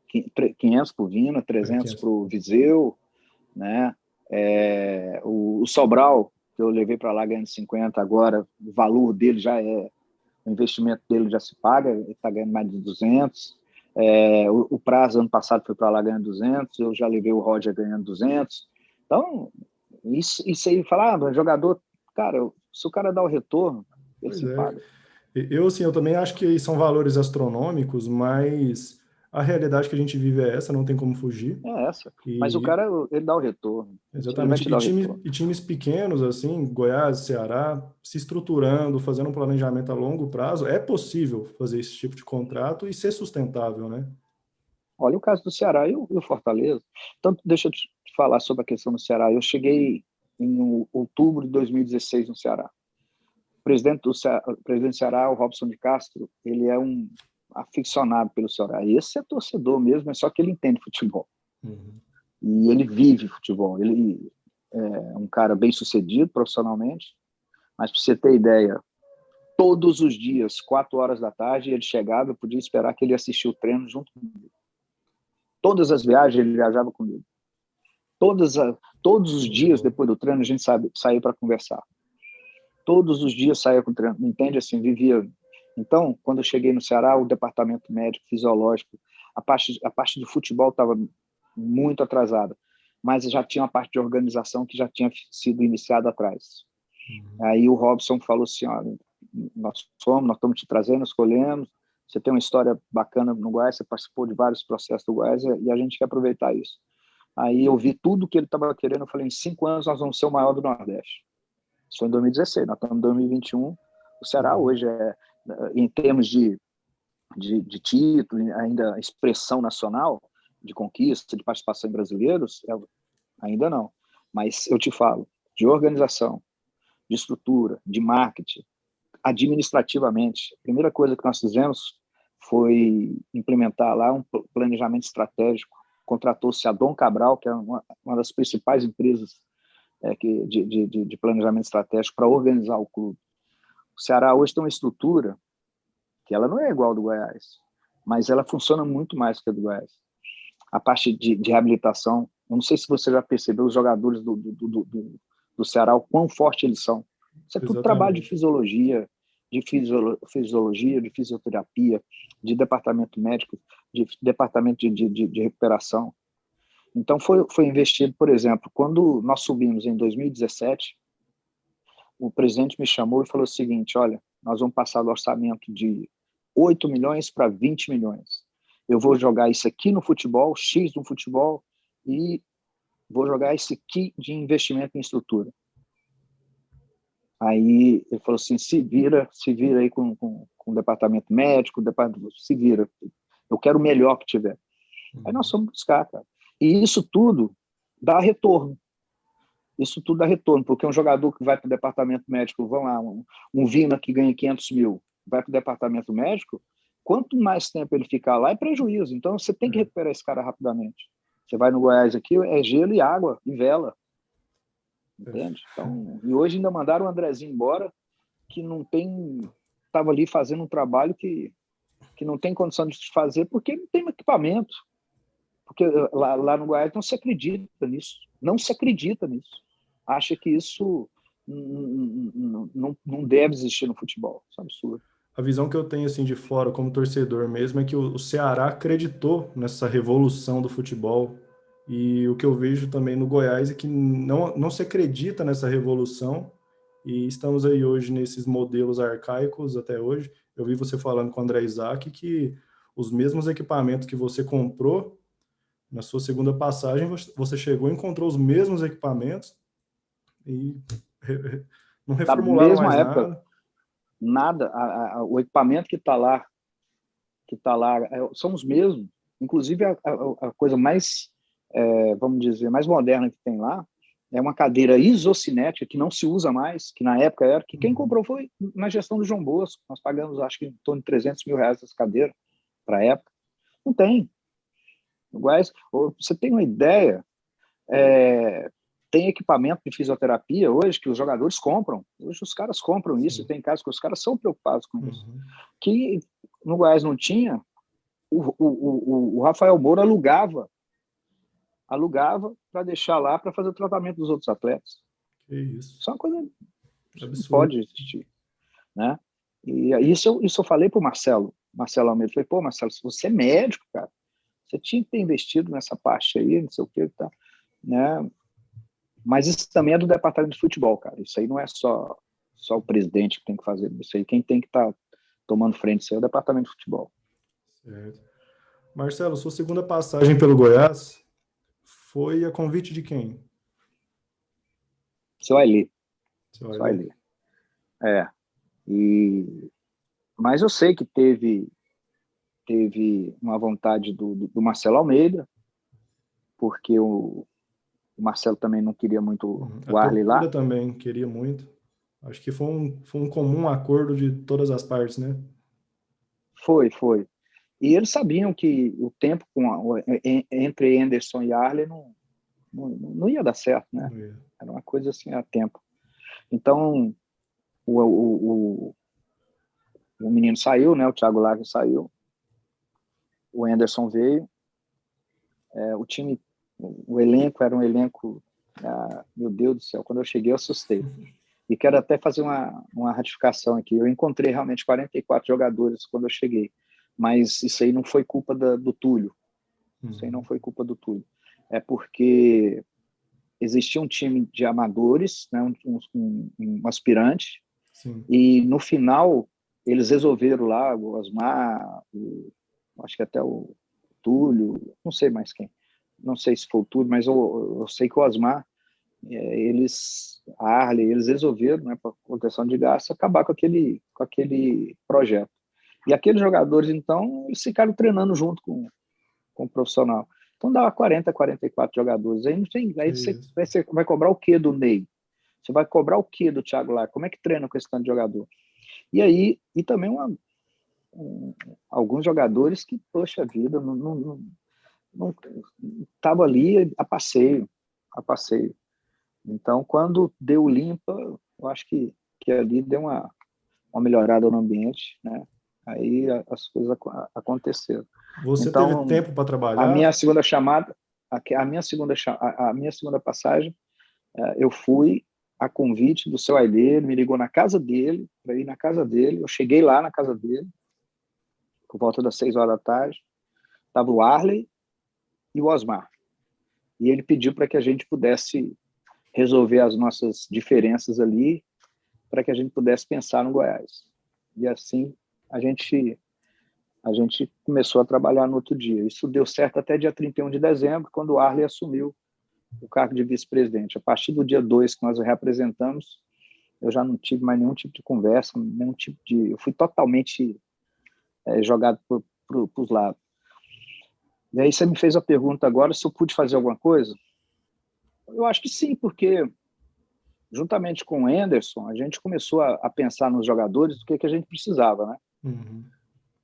500 para o Vina, 300 para o Viseu, né? O Sobral, que eu levei para lá ganhando 50, agora o valor dele o investimento dele já se paga, ele está ganhando mais de 200. O Prazo, ano passado, foi para lá ganhando 200, eu já levei o Roger ganhando 200. Então, isso aí, falar, jogador, cara, se o cara dá o retorno, ele se paga. Eu também acho que são valores astronômicos, mas a realidade que a gente vive é essa, não tem como fugir. É essa. Mas o cara, ele dá o retorno. Exatamente. E times pequenos, assim, Goiás, Ceará, se estruturando, fazendo um planejamento a longo prazo, é possível fazer esse tipo de contrato e ser sustentável, né? Olha o caso do Ceará e o Fortaleza. Então, deixa eu te falar sobre a questão do Ceará. Eu cheguei em outubro de 2016 no Ceará. O presidente do Ceará, o Robson de Castro, ele é um aficionado pelo Ceará. Esse é torcedor mesmo, é só que ele entende futebol. E ele vive futebol. Ele é um cara bem sucedido profissionalmente, mas para você ter ideia, todos os dias, 4 horas da tarde, ele chegava, eu podia esperar que ele assistisse o treino junto comigo. Todas as viagens ele viajava comigo. Todos os dias depois do treino a gente saía para conversar. Todos os dias saía com o treino, entende? Assim, vivia. Então, quando eu cheguei no Ceará, o departamento médico, fisiológico, a parte de futebol estava muito atrasada, mas já tinha uma parte de organização que já tinha sido iniciada atrás. Aí o Robson falou assim, olha, nós estamos te trazendo, escolhemos, você tem uma história bacana no Goiás, você participou de vários processos do Goiás e a gente quer aproveitar isso. Aí eu vi tudo que ele estava querendo, eu falei, em 5 anos nós vamos ser o maior do Nordeste. Isso foi em 2016, nós estamos em 2021. O Ceará hoje em termos de título, ainda expressão nacional, de conquista, de participação em brasileiros, ainda não. Mas eu te falo, de organização, de estrutura, de marketing, administrativamente, a primeira coisa que nós fizemos foi implementar lá um planejamento estratégico. Contratou-se a Dom Cabral, que é uma das principais empresas de planejamento estratégico para organizar o clube. O Ceará hoje tem uma estrutura que ela não é igual ao do Goiás, mas ela funciona muito mais que a do Goiás. A parte de reabilitação, eu não sei se você já percebeu os jogadores do Ceará, o quão forte eles são. Isso é tudo trabalho de fisiologia, de fisioterapia, de departamento médico, de departamento de recuperação. Então, foi investido, por exemplo, quando nós subimos em 2017, o presidente me chamou e falou o seguinte, olha, nós vamos passar do orçamento de 8 milhões para 20 milhões. Eu vou jogar isso aqui no futebol, X no futebol, e vou jogar isso aqui de investimento em estrutura. Aí ele falou assim, se vira aí com o departamento médico, se vira, eu quero o melhor que tiver. Aí nós fomos buscar, cara. E isso tudo dá retorno. Isso tudo dá retorno, porque um jogador que vai para o departamento médico, vamos lá, um Vina que ganha 500 mil, vai para o departamento médico, quanto mais tempo ele ficar lá é prejuízo. Então você tem que recuperar esse cara rapidamente. Você vai no Goiás aqui, é gelo e água e vela. Entende? Então, e hoje ainda mandaram o Andrezinho embora, que não tem, estava ali fazendo um trabalho que não tem condição de fazer porque não tem equipamento. Porque lá no Goiás não se acredita nisso. Não se acredita nisso. Acha que isso não deve existir no futebol. Isso é um absurdo. A visão que eu tenho assim de fora, como torcedor mesmo, é que o Ceará acreditou nessa revolução do futebol. E o que eu vejo também no Goiás é que não se acredita nessa revolução. E estamos aí hoje nesses modelos arcaicos até hoje. Eu vi você falando com o André Isaac que os mesmos equipamentos que você comprou na sua segunda passagem, você chegou e encontrou os mesmos equipamentos e não reformularam mais nada. Nada. O equipamento que está lá, são os mesmos. Inclusive, a coisa mais, vamos dizer, mais moderna que tem lá é uma cadeira isocinética que não se usa mais, que na época era, que quem comprou foi na gestão do João Bosco. Nós pagamos, acho que em torno de 300 mil reais essa cadeira para a época. Não tem. No Goiás, você tem uma ideia, tem equipamento de fisioterapia hoje que os jogadores compram. Hoje os caras compram isso. Sim. E tem casos que os caras são preocupados com isso. Que no Goiás não tinha, o Rafael Moura alugava para deixar lá para fazer o tratamento dos outros atletas. Que isso. Isso é uma coisa que absurdo. Não pode existir. Né? E isso eu falei para o Marcelo Almeida. Eu falei, pô, Marcelo, se você é médico, cara, você tinha que ter investido nessa parte aí, não sei o que, tá, né? Mas isso também é do departamento de futebol, cara. Isso aí não é só o presidente que tem que fazer isso aí. Quem tem que estar tomando frente isso aí é o departamento de futebol. Certo. Marcelo, sua segunda passagem pelo Goiás foi a convite de quem? Seu Ailê. Mas eu sei que teve uma vontade do Marcelo Almeida, porque o Marcelo também não queria muito o Arley lá. Também queria muito. Acho que foi um comum acordo de todas as partes, né? Foi. E eles sabiam que o tempo entre Anderson e Arley não ia dar certo, né? Era uma coisa assim a tempo. Então, o o menino saiu, né? O Thiago Largue saiu, o Anderson veio, o time, o elenco era um elenco, meu Deus do céu, quando eu cheguei eu assustei. E quero até fazer uma ratificação aqui. Eu encontrei realmente 44 jogadores quando eu cheguei, mas isso aí não foi culpa do Túlio. Isso aí não foi culpa do Túlio. É porque existia um time de amadores, né, um aspirante, Sim. e no final eles resolveram lá, o Osmar, acho que até o Túlio, não sei mais quem, não sei se foi o Túlio, mas eu sei que o Osmar, a Arley, eles resolveram, né, para proteção de gastos, acabar com aquele projeto. E aqueles jogadores, então, eles ficaram treinando junto com o profissional. Então dava 40, 44 jogadores. Aí, não tem, aí você vai cobrar o quê do Ney? Você vai cobrar o quê do Thiago Lá? Como é que treina com esse tanto de jogador? E aí, e também alguns jogadores que, poxa vida, não estavam ali a passeio. Então, quando deu limpa, eu acho que ali deu uma melhorada no ambiente, né? Aí as coisas aconteceram. Você teve Então, tempo para a trabalhar? minha segunda chamada, a minha segunda passagem, eu fui a convite do seu Ailê, ele me ligou na casa dele, para ir na casa dele. Eu cheguei lá na casa dele, por volta das 6 horas da tarde. Estava o Arley e o Osmar. E ele pediu para que a gente pudesse resolver as nossas diferenças ali, para que a gente pudesse pensar no Goiás. E assim a gente começou a trabalhar no outro dia. Isso deu certo até dia 31 de dezembro, quando o Arley assumiu o cargo de vice-presidente. A partir do dia 2 que nós o reapresentamos, eu já não tive mais nenhum tipo de conversa, nenhum tipo de... Eu fui totalmente jogado para os lados. E aí você me fez a pergunta agora se eu pude fazer alguma coisa. Eu acho que sim, porque juntamente com o Anderson, a gente começou a pensar nos jogadores do que a gente precisava, né? Uhum.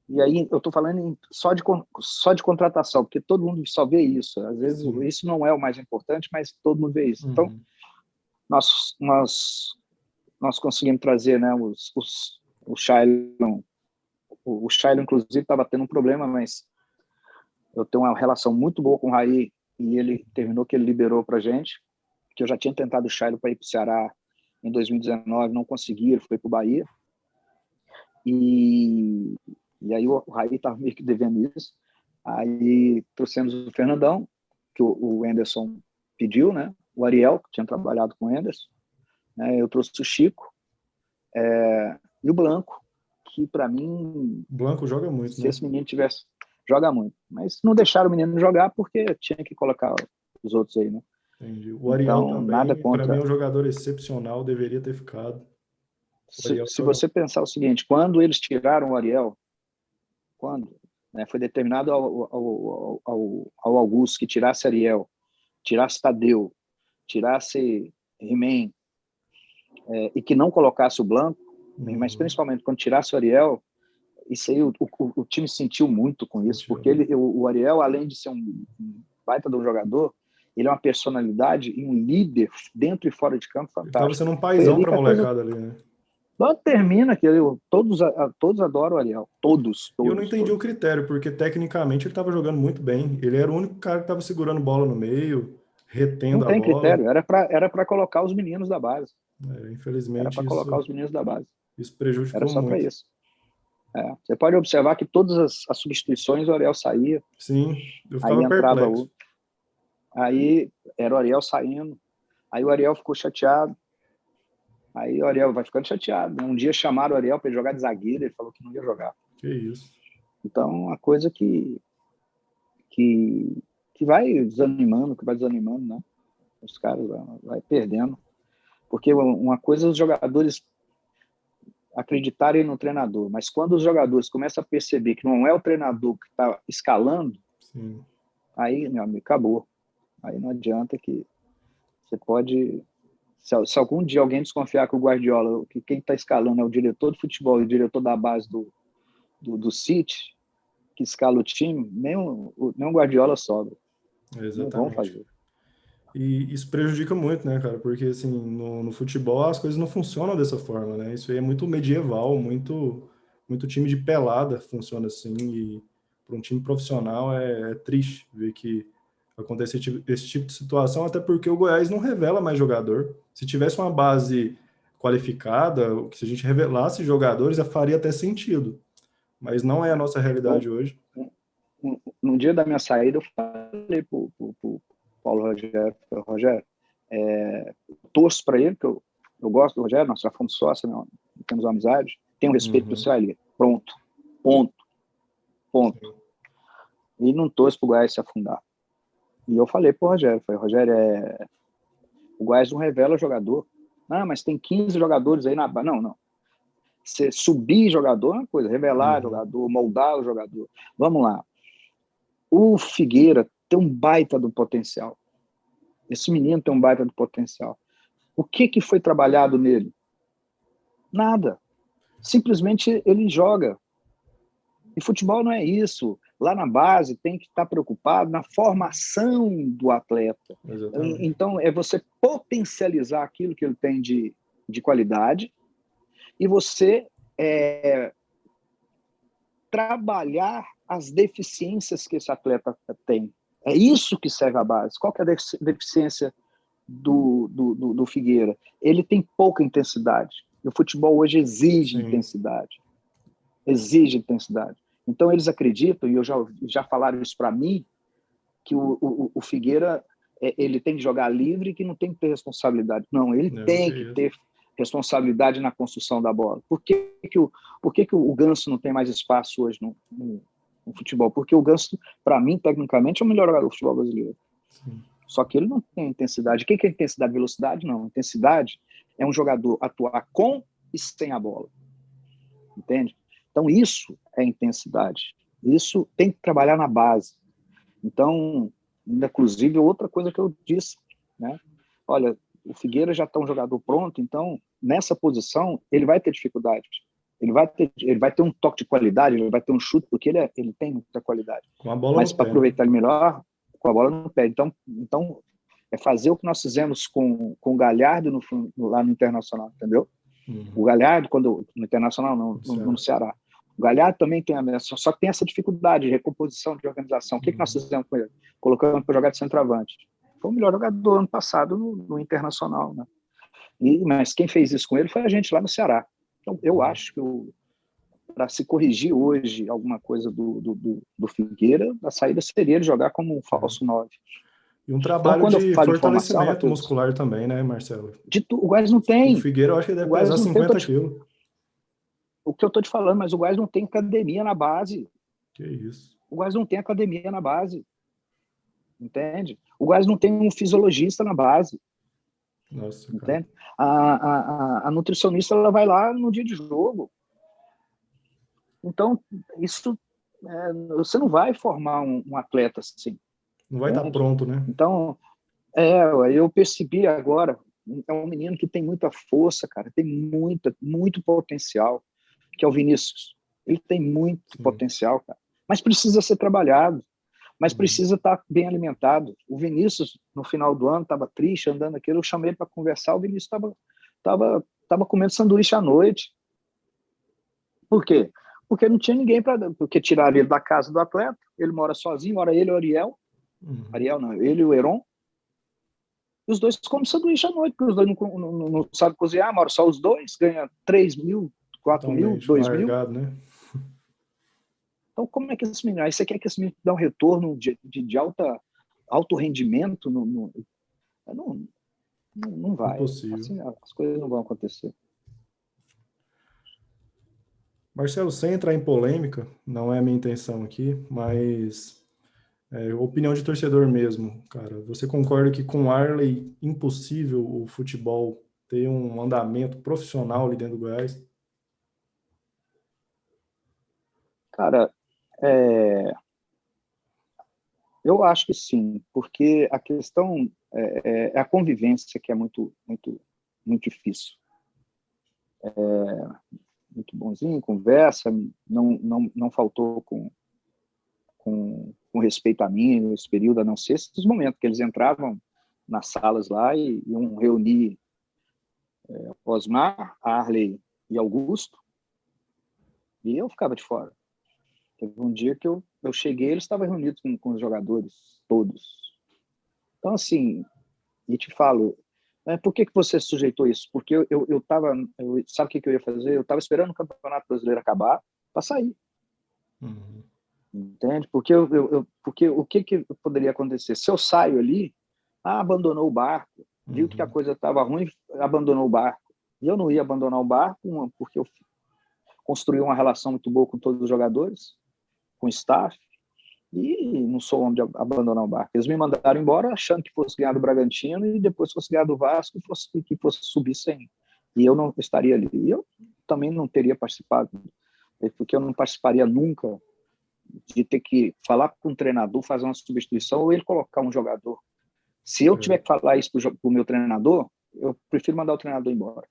E aí eu estou falando só de contratação, porque todo mundo só vê isso. Às vezes Sim. isso não é o mais importante, mas todo mundo vê isso. Uhum. Então, nós conseguimos trazer, né, o Shailon. O Shailon, inclusive, estava tendo um problema, mas eu tenho uma relação muito boa com o Raí, e ele terminou que ele liberou para a gente, que eu já tinha tentado o Shailon para ir para o Ceará em 2019, não consegui, ele foi para o Bahia. E aí o Raí estava meio que devendo isso. Aí trouxemos o Fernandão, que o Anderson pediu, né? O Ariel, que tinha trabalhado com o Anderson. Né? Eu trouxe o Chico. E o Blanco, que para mim... Blanco joga muito, se né? esse menino tivesse... Joga muito. Mas não deixaram o menino jogar porque tinha que colocar os outros aí, né? Entendi. O Ariel Então, nada também, para mim, é contra... um jogador excepcional, deveria ter ficado. O Ariel Se joga você pensar o seguinte, quando eles tiraram o Ariel, né, foi determinado ao Augusto que tirasse Ariel, tirasse Tadeu, tirasse He-Man, e que não colocasse o Blanco, mas principalmente quando tirasse o Ariel, isso aí o time sentiu muito com isso, porque o Ariel, além de ser um baita de um jogador, ele é uma personalidade e um líder dentro e fora de campo Ele estava fantástico. sendo um Foi paizão ali para que a a coisa... molecada ali, né? Quando termina, que todos adoram o Ariel. Todos, E eu não todos, entendi o todos. critério, porque tecnicamente ele estava jogando muito bem. Ele era o único cara que estava segurando bola no meio, Não retendo a tem bola. critério, era para colocar os meninos da base. Era Infelizmente, para colocar os meninos da base. isso Era prejudicou só para muito. isso. Você pode observar que todas as substituições o Ariel saía, Sim, eu aí ficava entrava perplexo. o. Aí era o Ariel saindo, aí o Ariel ficou chateado. Aí o Ariel vai ficando chateado. Né? Um dia chamaram o Ariel para jogar de zagueiro, ele falou que não ia jogar. Que isso. Então, uma coisa que vai desanimando, né? Os caras vai perdendo. Porque uma coisa é os jogadores acreditarem no treinador, mas quando os jogadores começam a perceber que não é o treinador que está escalando, Sim. aí, meu amigo, acabou. Aí não adianta que você pode... Se algum dia alguém desconfiar que o Guardiola, que quem está escalando é o diretor de futebol e o diretor da base do City, que escala o time, nem o Guardiola sobra. Não vão Exatamente. fazer. E isso prejudica muito, né, cara? Porque, assim, no futebol as coisas não funcionam dessa forma, né? Isso aí é muito medieval, muito muito time de pelada funciona assim, e para um time profissional é triste ver que acontece esse tipo de situação, até porque o Goiás não revela mais jogador. Se tivesse uma base qualificada, se a gente revelasse jogadores, faria até sentido, mas não é a nossa Eu, realidade hoje. no dia da minha saída, eu falei para o Paulo Rogério, torço para ele, que eu gosto do Rogério, nós já fomos sócios, né? Temos uma amizade, tenho respeito pelo seu ali. Pronto. Ponto. E não torço para o Goiás se afundar. E eu falei para o Rogério, o Goiás não revela jogador. Ah, mas tem 15 jogadores aí na base. Não. Você subir jogador é uma coisa, revelar jogador, moldar o jogador. Vamos lá. O Figueira tem um baita do potencial. Esse menino tem um baita do potencial. O que foi trabalhado nele? Nada. Simplesmente ele joga. E futebol não é isso. Lá na base tem que estar preocupado na formação do atleta. Exatamente. Então, é você potencializar aquilo que ele tem de qualidade e você trabalhar as deficiências que esse atleta tem. É isso que serve a base. Qual que é a deficiência do Figueira? Ele tem pouca intensidade. E o futebol hoje exige intensidade. Exige intensidade. Então, eles acreditam, e já falaram isso para mim, que o Figueira ele tem que jogar livre e que não tem que ter responsabilidade. Não, ele tem que ter responsabilidade na construção da bola. Por que o Ganso não tem mais espaço hoje no futebol? Porque o Ganso, para mim, tecnicamente, é o melhor jogador do futebol brasileiro. Sim. Só que ele não tem intensidade. O que é intensidade? Velocidade? Não. Intensidade é um jogador atuar com e sem a bola. Entende? Então, isso é intensidade. Isso tem que trabalhar na base. Então, inclusive, outra coisa que eu disse, né? Olha, o Figueira já está um jogador pronto, então, nessa posição, ele vai ter dificuldade. Ele vai ter um toque de qualidade, ele vai ter um chute, porque ele tem muita qualidade. Com a bola mas no para pé, aproveitar ele melhor, com a bola no pé. Então é fazer o que nós fizemos com o Galhardo lá no Internacional, entendeu? O Galhardo, no Internacional, no Ceará. O Galhardo também tem só que tem essa dificuldade de recomposição, de organização. O que nós fizemos com ele? Colocando para jogar de centroavante. Foi o melhor jogador ano passado no Internacional, né? Mas quem fez isso com ele foi a gente lá no Ceará. Então, eu acho que para se corrigir hoje alguma coisa do Figueira, a saída seria ele jogar como um falso 9. E um trabalho então, de fortalecimento muscular também, né, Marcelo? O Goiás não tem. O Figueira, eu acho que deve pesar 50 quilos. O que eu estou te falando, mas o Goiás não tem academia na base. Que isso. O Goiás não tem academia na base. Entende? O Goiás não tem um fisiologista na base. Nossa, entende? A nutricionista ela vai lá no dia de jogo. Então, isso você não vai formar um atleta assim. Não vai estar pronto, né? Então, eu percebi agora, é um menino que tem muita força, cara, tem muito potencial, que é o Vinícius. Ele tem muito potencial, cara, mas precisa ser trabalhado, mas precisa estar bem alimentado. O Vinícius, no final do ano, estava triste, andando aqui, eu chamei ele para conversar, o Vinícius estava comendo sanduíche à noite. Por quê? Porque não tinha ninguém porque tiraram ele da casa do atleta, ele mora sozinho, mora ele e o Ariel. Ariel não, ele e o Heron. E os dois comem sanduíche à noite, porque os dois não sabem cozinhar, moram só os dois, ganha 3 mil, 4 mil, 2 mil. Né? Então, como é que esse menino... Aí você quer que esse menino dê um retorno de alto rendimento? Não vai. Impossível. Assim, as coisas não vão acontecer. Marcelo, sem entrar em polêmica, não é a minha intenção aqui, mas opinião de torcedor mesmo, cara. Você concorda que com Arley impossível o futebol ter um andamento profissional ali dentro do Goiás? Cara, eu acho que sim, porque a questão é a convivência que é muito, muito, muito difícil. Muito bonzinho, conversa, não faltou com respeito a mim nesse período, a não ser esses momentos que eles entravam nas salas lá e iam reunir Osmar, Arley e Augusto, E eu ficava de fora. Teve um dia que eu cheguei, eles estavam reunidos com os jogadores, todos. Então, assim, e te falo, por que você sujeitou isso? Porque eu tava, sabe o que eu ia fazer? Eu estava esperando o Campeonato Brasileiro acabar para sair. Uhum. Entende? Porque o que poderia acontecer? Se eu saio ali, abandonou o barco, viu que a Uhum. coisa estava ruim, abandonou o barco. E eu não ia abandonar o barco, porque eu construí uma relação muito boa com todos os jogadores, com o staff, e não sou homem de abandonar o barco. Eles me mandaram embora achando que fosse ganhar do Bragantino e depois fosse ganhar do Vasco e que fosse subir sem. E eu não estaria ali. E eu também não teria participado, porque eu não participaria nunca de ter que falar com o treinador, fazer uma substituição ou ele colocar um jogador. Se eu tiver que falar isso para o meu treinador, eu prefiro mandar o treinador embora.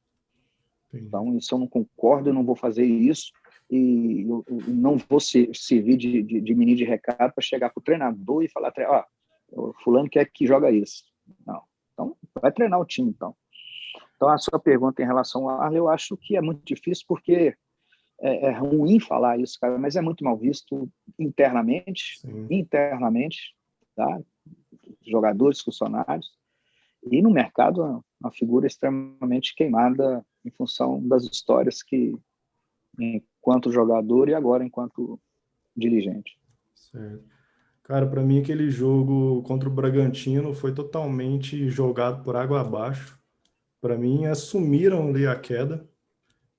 Então, isso eu não concordo, eu não vou fazer isso e eu não vou servir de menino de recado para chegar para o treinador e falar, o fulano quer que joga isso. Não. Então, vai treinar o time, então. Então, a sua pergunta em relação a Arley, eu acho que é muito difícil porque é ruim falar isso, cara, mas é muito mal visto internamente, tá? Jogadores, funcionários, e no mercado uma figura extremamente queimada em função das histórias que, enquanto jogador e agora enquanto dirigente. Certo. Cara, para mim aquele jogo contra o Bragantino foi totalmente jogado por água abaixo. Para mim assumiram ali a queda.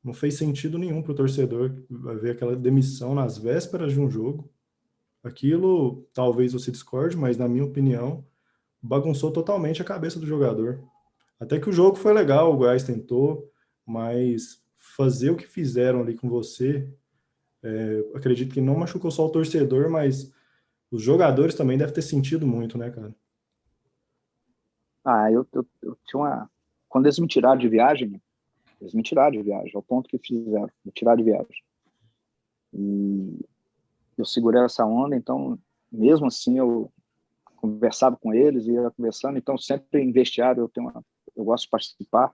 Não fez sentido nenhum para o torcedor ver aquela demissão nas vésperas de um jogo. Aquilo, talvez você discorde, mas na minha opinião, bagunçou totalmente a cabeça do jogador. Até que o jogo foi legal, o Goiás tentou, mas fazer o que fizeram ali com você, acredito que não machucou só o torcedor, mas os jogadores também devem ter sentido muito, né, cara? Eu tinha uma... Quando eles me tiraram de viagem, ao ponto que fizeram, me tiraram de viagem. E eu segurei essa onda, então, mesmo assim, eu conversava com eles, ia conversando, então sempre em vestiário eu gosto de participar,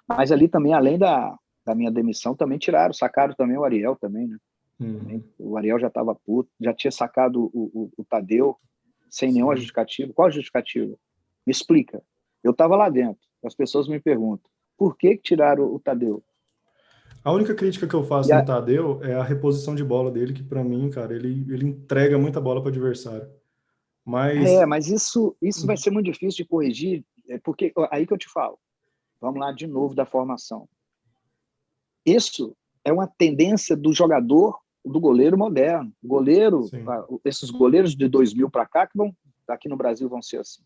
mas ali também, além da minha demissão, também sacaram também o Ariel também, né? Uhum. O Ariel já estava puto, já tinha sacado o Tadeu sem nenhuma Sim. justificativa. Qual a justificativa? Me explica. Eu estava lá dentro, as pessoas me perguntam, por que tiraram o Tadeu? A única crítica que eu faço no Tadeu é a reposição de bola dele, que para mim, cara, ele entrega muita bola para o adversário. Mas isso vai ser muito difícil de corrigir, porque aí que eu te falo. Vamos lá de novo da formação. Isso é uma tendência do jogador, do goleiro moderno. Esses goleiros de 2000 para cá, que aqui no Brasil vão ser assim.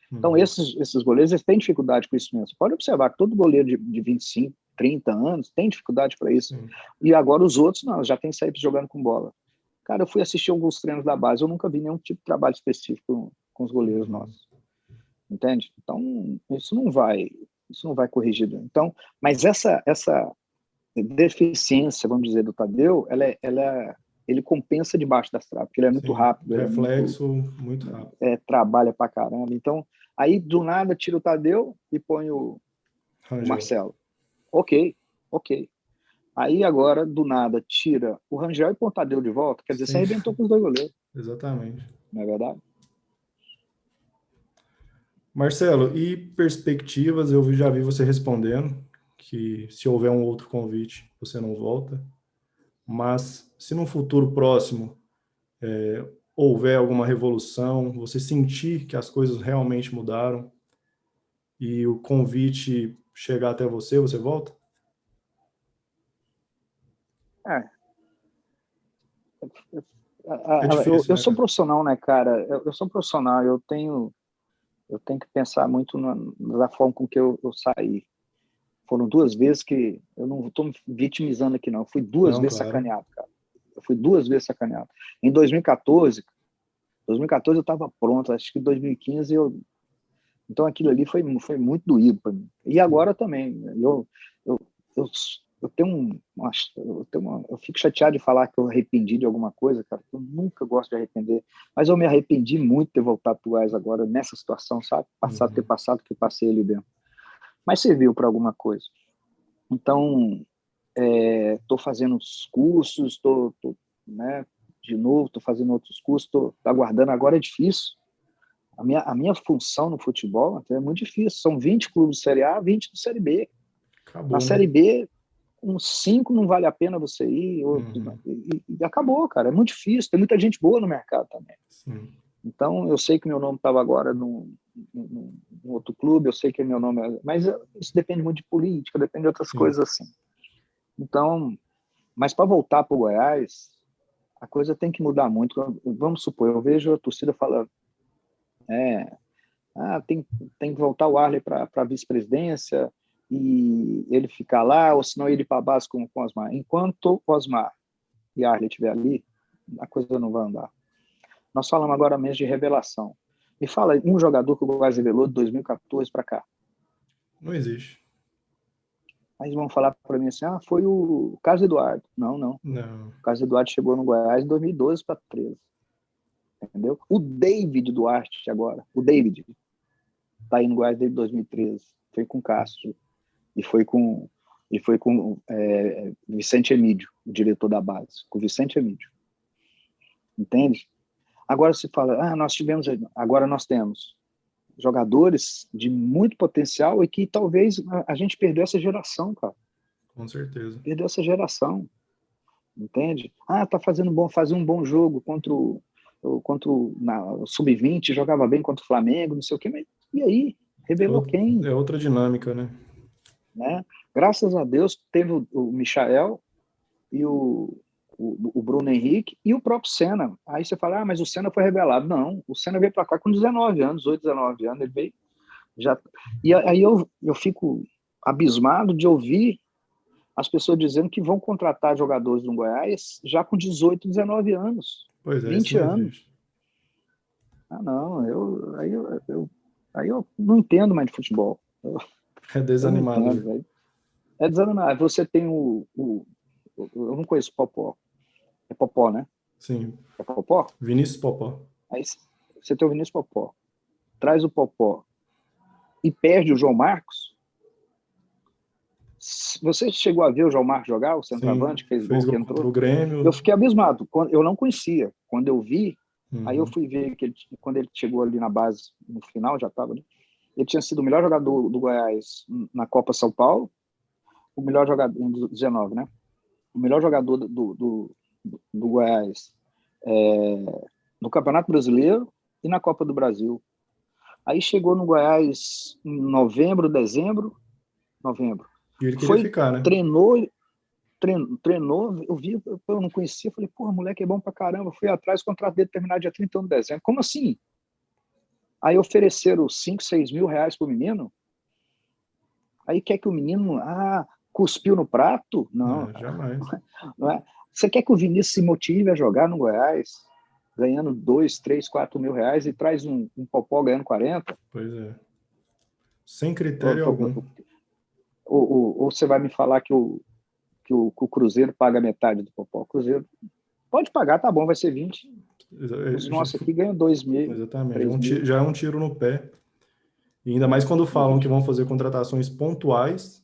Então, esses goleiros eles têm dificuldade com isso mesmo. Você pode observar que todo goleiro de 25, 30 anos tem dificuldade para isso. Sim. E agora os outros, não, já tem saído jogando com bola. Cara, eu fui assistir alguns treinos da base, eu nunca vi nenhum tipo de trabalho específico com os goleiros nossos. Entende? Então, isso não vai corrigir. Então, mas essa deficiência, vamos dizer, do Tadeu, ele compensa debaixo das traves, porque ele é muito rápido. Reflexo muito rápido. Trabalha pra caramba. Então, aí do nada tira o Tadeu e põe o Marcelo. Ok. Aí agora, do nada, tira o Rangel e põe o Tadeu de volta. Quer dizer, você arrebentou com os dois goleiros. Exatamente. Não é verdade? Marcelo, e perspectivas? Eu já vi você respondendo que se houver um outro convite, você não volta. Mas se num futuro próximo houver alguma revolução, você sentir que as coisas realmente mudaram e o convite chegar até você, você volta? É difícil, eu sou profissional, né, cara? Eu sou profissional, eu tenho que pensar muito na forma com que eu saí. Foram 2 vezes que... Eu não estou me vitimizando aqui, não. Eu fui 2 vezes sacaneado, cara. Eu fui 2 vezes sacaneado. Em 2014 eu estava pronto. Acho que em 2015 Então aquilo ali foi muito doído para mim. E agora também. Eu tenho eu fico chateado de falar que eu arrependi de alguma coisa, cara. Eu nunca gosto de arrepender. Mas eu me arrependi muito de ter voltado para o Goiás agora, nessa situação, sabe? Ter passado o que passei ali dentro. Mas serviu para alguma coisa. Então, estou fazendo os cursos, né, de novo, estou fazendo outros cursos, estou aguardando. Agora é difícil. A minha função no futebol é muito difícil. São 20 clubes de Série A, 20 de Série B. Acabou, Na né? Série B, uns 5 não vale a pena você ir, e acabou, cara. É muito difícil. Tem muita gente boa no mercado também. Sim. Então, eu sei que meu nome estava agora num outro clube, eu sei que meu nome mas isso depende muito de política, depende de outras coisas assim. Então, mas para voltar para o Goiás, a coisa tem que mudar muito. Vamos supor, eu vejo a torcida falando, tem que voltar o Arley para a vice-presidência e ele ficar lá, ou senão ele ir para a base com o Osmar. Enquanto o Osmar e Arley estiver ali, a coisa não vai andar. Nós falamos agora mesmo de revelação. Me fala um jogador que o Goiás revelou de 2014 para cá. Não existe. Mas vão falar para mim assim, foi o Carlos Eduardo. Não. Não. O Carlos Eduardo chegou no Goiás em 2012 para 13. Entendeu? O David Duarte agora, o David, está aí no Goiás desde 2013. Foi com o Castro e foi com Vicente Emídio, o diretor da base, com o Vicente Emídio. Entende? Agora se fala, agora nós temos jogadores de muito potencial e que talvez a gente perdeu essa geração, cara. Com certeza. Perdeu essa geração. Entende? Tá fazendo um bom jogo contra o Sub-20, jogava bem contra o Flamengo, não sei o quê, mas e aí? Revelou quem? É outra dinâmica, né? Graças a Deus, teve o Michael e o Bruno Henrique e o próprio Senna. Aí você fala, mas o Senna foi revelado. Não, o Senna veio para cá com 19 anos, 19 anos, ele veio já. E aí eu fico abismado de ouvir as pessoas dizendo que vão contratar jogadores no Goiás já com 18, 19 anos. Pois é, 20 anos. Não, aí eu não entendo mais de futebol. É desanimador. É desanimador. Você tem eu não conheço o Popó. É Popó, né? Sim. É Popó? Vinícius Popó. Aí você tem o Vinícius Popó. Traz o Popó e perde o João Marcos. Você chegou a ver o João Marcos jogar, o centroavante, que fez gol que entrou? Pro Grêmio. Eu fiquei abismado. Eu não conhecia. Quando eu vi, aí eu fui ver que quando ele chegou ali na base, no final, já estava, né? Ele tinha sido o melhor jogador do Goiás na Copa São Paulo, o melhor jogador, em 19, né? O melhor jogador do Goiás no Campeonato Brasileiro e na Copa do Brasil. Aí chegou no Goiás em novembro. E ele queria ficar, né? Treinou, eu não conhecia, falei, porra, moleque é bom pra caramba, fui atrás, o contrato dele terminar dia 31 de dezembro. Como assim? Aí ofereceram 5, 6 mil reais pro menino, aí quer que o menino, cuspiu no prato? Não, jamais. Não é? Você quer que o Vinícius se motive a jogar no Goiás, ganhando 2, 3, 4 mil reais e traz um Popó ganhando 40? Pois é. Sem critério algum. Ou você vai me falar que o Cruzeiro paga metade do Popó? O Cruzeiro pode pagar, tá bom, vai ser 20. Os nossos aqui ganham 2 mil. Exatamente. Já é um tiro no pé. E ainda mais quando falam que vão fazer contratações pontuais,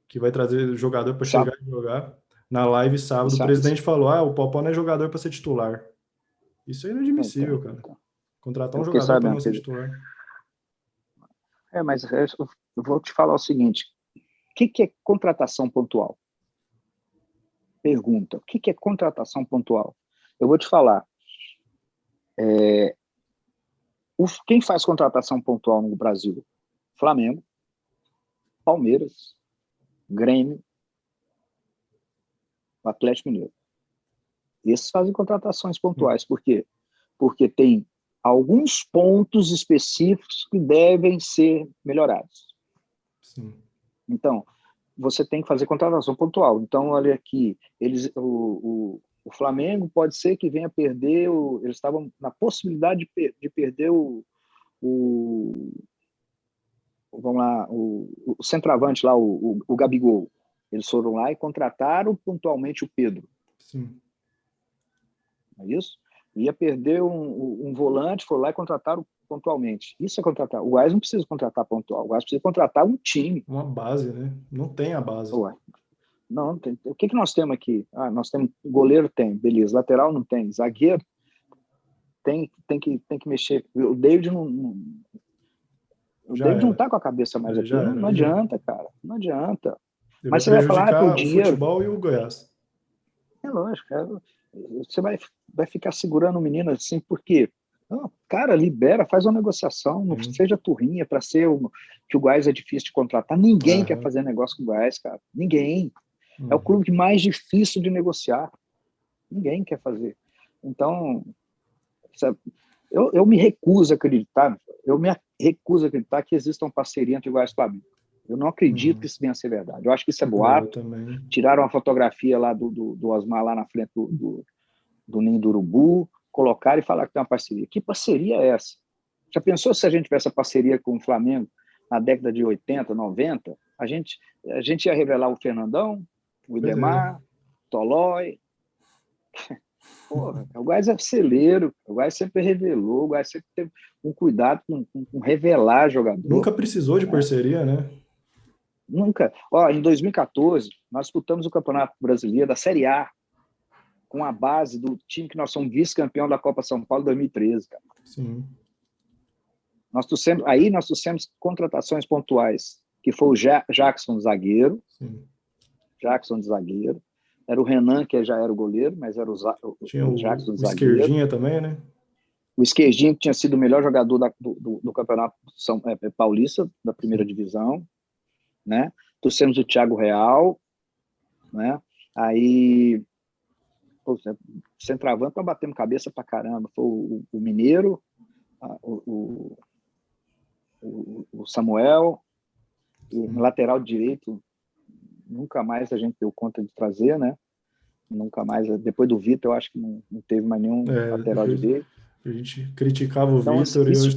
que vai trazer jogador para chegar e jogar. Na live sábado, o presidente falou, o Popó não é jogador para ser titular. Isso é inadmissível, cara. Contratar um jogador para não ser titular. Mas eu vou te falar o seguinte, o que é contratação pontual? Pergunta, o que é contratação pontual? Eu vou te falar. Quem faz contratação pontual no Brasil? Flamengo, Palmeiras, Grêmio, Atlético Mineiro. Esses fazem contratações pontuais. Por quê? Porque tem alguns pontos específicos que devem ser melhorados. Sim. Então, você tem que fazer contratação pontual. Então, olha aqui, o Flamengo pode ser que venha perder, eles estavam na possibilidade de perder vamos lá, o centroavante lá, o Gabigol. Eles foram lá e contrataram pontualmente o Pedro. Sim. Não é isso? Ia perder um volante, foram lá e contrataram pontualmente. Isso é contratar. O Goiás não precisa contratar pontual. O Goiás precisa contratar um time. Uma base, né? Não tem a base. Não tem. O que nós temos aqui? Nós temos goleiro, tem, beleza. Lateral não tem. Zagueiro tem que mexer. O David o Já David não era. está com a cabeça mais aqui. Já Não, era. não adianta, cara. Não adianta. Ele vai Mas você vai falar por prejudicar o dinheiro. futebol e o Goiás. É lógico. Você vai ficar segurando o menino assim, por quê? Não, cara, libera, faz uma negociação, não seja turrinha para ser que o Goiás é difícil de contratar. Ninguém quer fazer negócio com o Goiás, cara. Ninguém. É o clube mais difícil de negociar. Ninguém quer fazer. Então, sabe, eu me recuso a acreditar, que exista uma parceria entre o Goiás e o Flamengo. Eu não acredito que isso venha a ser verdade. Eu acho que isso é boato. Tiraram uma fotografia lá do Osmar lá na frente do Ninho do Urubu, colocaram e falaram que tem uma parceria. Que parceria é essa? Já pensou se a gente tivesse essa parceria com o Flamengo na década de 80, 90? A gente ia revelar o Fernandão, o Idemar, Tolói. Porra, o Goiás é celeiro, o Goiás sempre revelou, o Goiás sempre teve um cuidado com revelar jogador. Nunca precisou de parceria, né? Nunca. Em 2014, nós disputamos o Campeonato Brasileiro da Série A com a base do time que nós somos vice-campeão da Copa São Paulo 2013, cara. Sim. Nós trouxemos contratações pontuais, que foi o Jackson de zagueiro. Sim. Jackson de zagueiro. Era o Renan, que já era o goleiro, mas era o Jackson de zagueiro. O Esquerdinha também, né? O Esquerdinha, que tinha sido o melhor jogador do Campeonato Paulista, da primeira divisão. Né? Trouxemos o Thiago Real. Né? Aí, centroavante, nós batemos cabeça pra caramba. Foi o Mineiro, o Samuel, e no lateral direito, nunca mais a gente deu conta de trazer, né? Nunca mais, depois do Vitor, eu acho que não teve mais nenhum lateral direito. A gente criticava o Vitor e hoje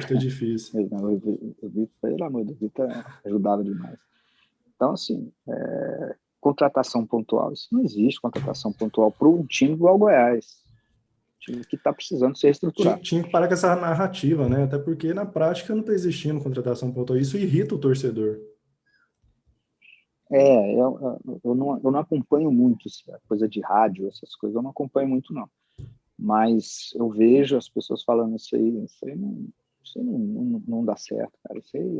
tá difícil. O Vitor, pelo amor de Deus, o Vitor ajudava demais. Então, assim, contratação pontual, isso não existe contratação pontual para um time igual ao Goiás. Time que está precisando ser estruturado. Tinha que parar com essa narrativa, né? Até porque na prática não está existindo contratação pontual. Isso irrita o torcedor. Eu não acompanho muito coisa de rádio, essas coisas, eu não acompanho muito, não. Mas eu vejo as pessoas falando isso aí não dá certo, cara. Isso aí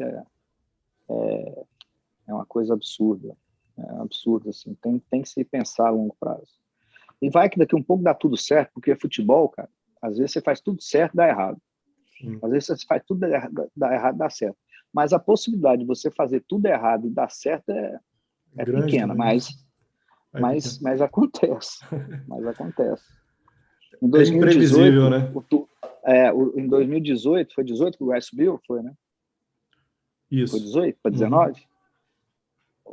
é uma coisa absurda. É absurdo, assim. Tem que se pensar a longo prazo. E vai que daqui um pouco dá tudo certo, porque futebol, cara, às vezes você faz tudo certo e dá errado. Às vezes você faz tudo dá errado e dá certo. Mas a possibilidade de você fazer tudo errado e dar certo é pequena, também. mas acontece. Mas acontece. Em 2018, imprevisível, né? Em 2018, foi 18 que o Goiás subiu? Foi, né? Isso. Foi 18 para 19?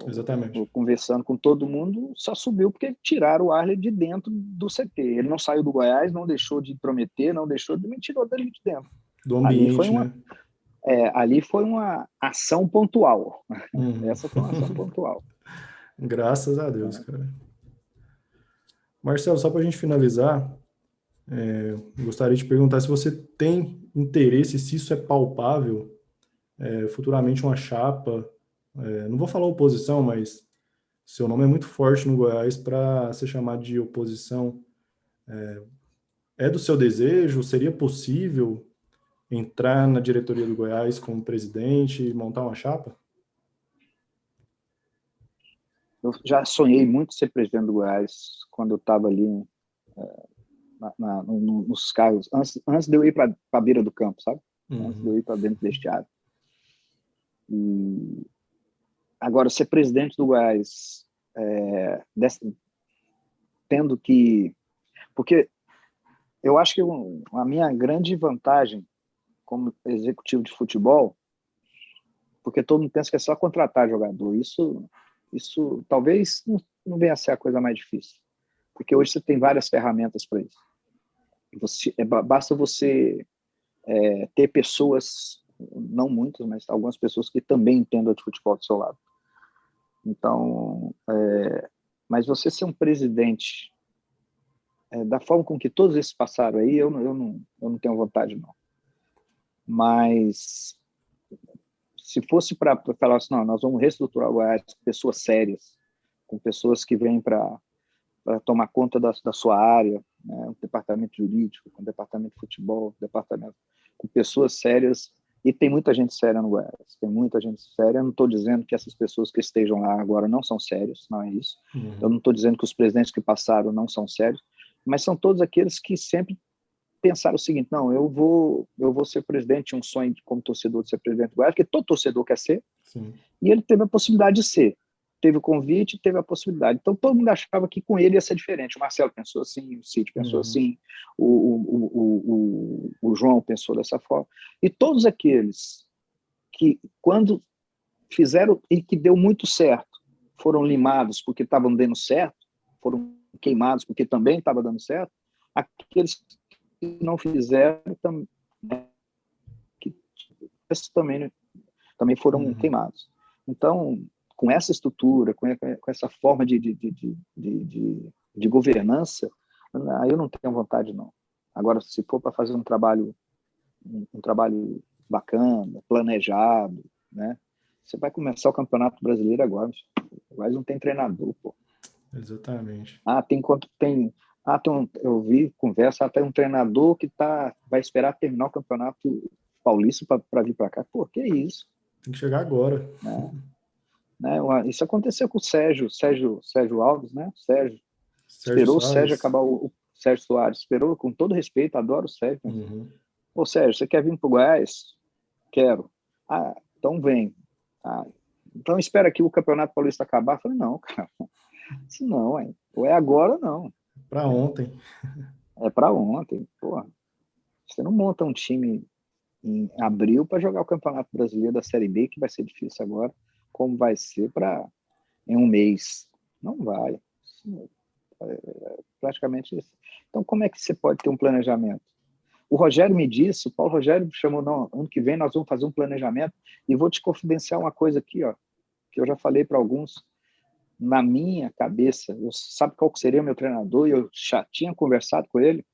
Exatamente. Conversando com todo mundo, só subiu porque tiraram o Arley de dentro do CT. Ele não saiu do Goiás, não deixou de prometer, me tirou dele de dentro. Do ambiente, né? Ali foi uma ação pontual. Essa foi uma ação pontual. Graças a Deus, cara. Marcelo, só para a gente finalizar, gostaria de perguntar se você tem interesse, se isso é palpável, futuramente uma chapa, não vou falar oposição, mas seu nome é muito forte no Goiás para ser chamado de oposição. É do seu desejo? Seria possível entrar na diretoria do Goiás como presidente e montar uma chapa? Eu já sonhei muito ser presidente do Goiás quando eu estava ali nos cargos, antes de eu ir para a beira do campo, sabe? Antes de eu ir para dentro do vestiário. E agora, ser presidente do Goiás, tendo que... Porque eu acho que a minha grande vantagem como executivo de futebol, porque todo mundo pensa que é só contratar jogador, isso talvez não venha a ser a coisa mais difícil, porque hoje você tem várias ferramentas para isso. Basta você ter pessoas, não muitas, mas algumas pessoas que também entendam de futebol do seu lado. Então, mas você ser um presidente da forma com que todos esses passaram aí, eu não tenho vontade, não. Mas Se fosse para falar assim, não, nós vamos reestruturar o Goiás com pessoas sérias, com pessoas que vêm para tomar conta da sua área, né? O departamento jurídico, com o departamento de futebol, departamento com pessoas sérias, e tem muita gente séria no Goiás, tem muita gente séria. Eu não estou dizendo que essas pessoas que estejam lá agora não são sérios, não é isso. Eu não estou dizendo que os presidentes que passaram não são sérios, mas são todos aqueles que sempre pensaram o seguinte: não, eu vou ser presidente, um sonho como torcedor de ser presidente do Goiás, porque todo torcedor quer ser. Sim. E ele teve a possibilidade de ser. Teve o convite, teve a possibilidade. Então, todo mundo achava que com ele ia ser diferente. O Marcelo pensou assim, o Cid pensou assim, o João pensou dessa forma. E todos aqueles que, quando fizeram e que deu muito certo, foram limados porque estavam dando certo, foram queimados porque também estava dando certo, aqueles que não fizeram também foram queimados. Então, com essa estrutura, com essa forma de governança, eu não tenho vontade, não. Agora, se for para fazer um trabalho bacana, planejado, né? Você vai começar o Campeonato Brasileiro agora, mas não tem treinador, pô. Exatamente. Eu vi conversa, tem um treinador que vai esperar terminar o Campeonato Paulista para vir para cá. Pô, que isso? Tem que chegar agora. Né? Isso aconteceu com o Sérgio Alves, né? Sérgio esperou Soares. O Sérgio acabar o Sérgio Soares, esperou, com todo respeito, adoro o Sérgio. Ô, Sérgio, você quer vir para o Goiás? Quero. Ah, então vem. Ah, então espera aqui o Campeonato Paulista acabar. Eu falei, não, cara. Isso não, hein? Ou é agora ou não. Para ontem. É para ontem. Porra. Você não monta um time em abril para jogar o Campeonato Brasileiro da Série B, que vai ser difícil agora, como vai ser em um mês. Não vai. Praticamente isso. Então, como é que você pode ter um planejamento? O Rogério me disse, o Paulo Rogério me chamou, não, ano que vem nós vamos fazer um planejamento, e vou te confidenciar uma coisa aqui, ó, que eu já falei para alguns. Na minha cabeça, eu sabe qual seria o meu treinador, e eu já tinha conversado com ele,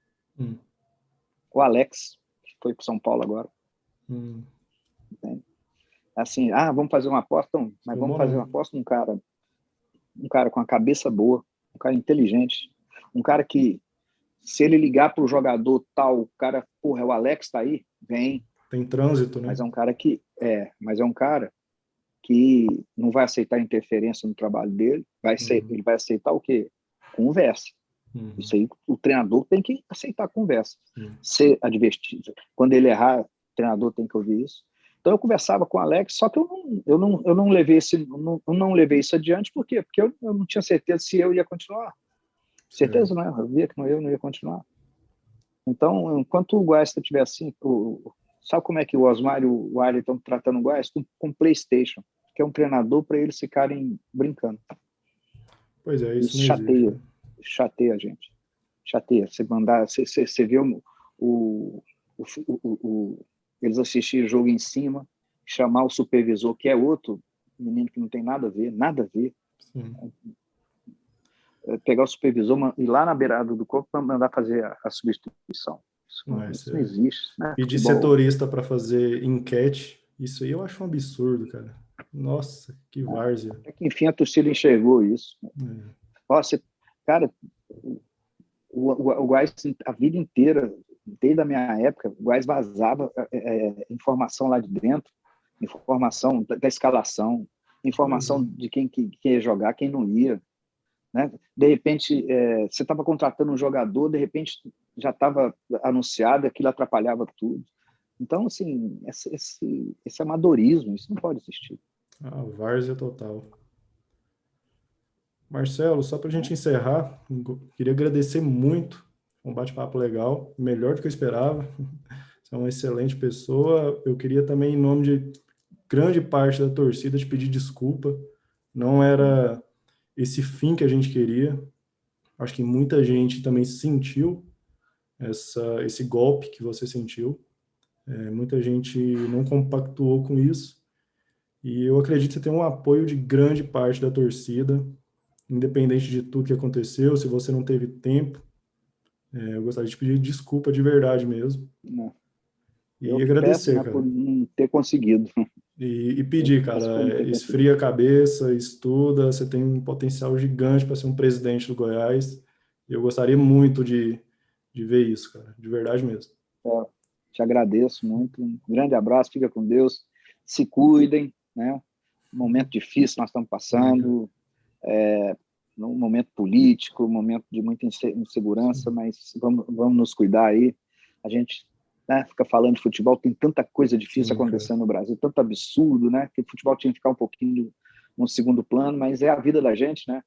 o Alex, que foi para São Paulo agora. Assim, vamos fazer uma aposta, mas vamos fazer uma aposta num cara com a cabeça boa, um cara inteligente, um cara que, se ele ligar para o jogador tal, o cara, porra, o Alex tá aí, vem. Tem trânsito, né? Mas é um cara que não vai aceitar interferência no trabalho dele, ele vai aceitar o quê? Conversa. Isso aí, o treinador tem que aceitar a conversa. Ser advertido. Quando ele errar, o treinador tem que ouvir isso. Então eu conversava com o Alex, só que eu não levei isso adiante. Por quê? Porque eu não tinha certeza se eu ia continuar. Certeza não, eu via que eu não ia continuar. Então, enquanto o Goiás estiver assim, sabe como é que o Osmar e o Wiley estão tratando o Goiás? Com PlayStation, que é um treinador para eles ficarem brincando. Pois é, isso chateia a gente. Chateia. Você vê eles assistirem o jogo em cima, chamar o supervisor, que é outro menino que não tem nada a ver. Pegar o supervisor e ir lá na beirada do corpo para mandar fazer a substituição. Isso não existe. Né? Pedir setorista para fazer enquete, isso aí eu acho um absurdo, cara. Nossa, que várzea. É que, enfim, a torcida enxergou isso. Nossa, cara, o Goiás, a vida inteira, desde a minha época, o Goiás vazava informação lá de dentro, informação da escalação, informação de quem ia jogar, quem não ia. Né? De repente, você estava contratando um jogador, de repente já estava anunciado, aquilo atrapalhava tudo. Então, assim, esse amadorismo, isso não pode existir. Várzea total. Marcelo, só para a gente encerrar, queria agradecer muito, um bate-papo legal, melhor do que eu esperava. Você é uma excelente pessoa. Eu queria também, em nome de grande parte da torcida, te pedir desculpa. Não era esse fim que a gente queria. Acho que muita gente também sentiu esse golpe que você sentiu. Muita gente não compactuou com isso. E eu acredito que você tem um apoio de grande parte da torcida, independente de tudo que aconteceu. Se você não teve tempo, eu gostaria de pedir desculpa de verdade mesmo. Não. E agradecer, peço, né, por não ter conseguido. E pedir, cara, esfria a cabeça, estuda, você tem um potencial gigante para ser um presidente do Goiás. E eu gostaria muito de ver isso, cara, de verdade mesmo. Te agradeço muito. Um grande abraço, fica com Deus. Se cuidem, né? Um momento difícil nós estamos passando, num momento político, um momento de muita insegurança, mas vamos nos cuidar aí. A gente, né, fica falando de futebol, tem tanta coisa difícil acontecendo no Brasil, tanto absurdo, né? Que o futebol tinha que ficar um pouquinho no segundo plano, mas é a vida da gente, né?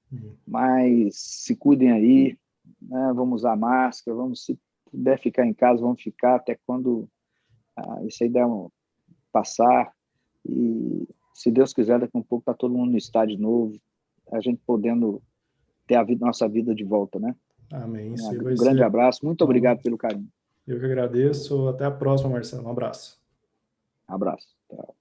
Mas se cuidem aí, né? Vamos usar máscara, se puder ficar em casa, vamos ficar até quando isso aí passar. E se Deus quiser, daqui a um pouco está todo mundo no estádio novo, a gente podendo ter nossa vida de volta, né? Amém. Um grande abraço, muito obrigado pelo carinho. Eu que agradeço. Até a próxima, Marcelo. Um abraço. Abraço. Tchau.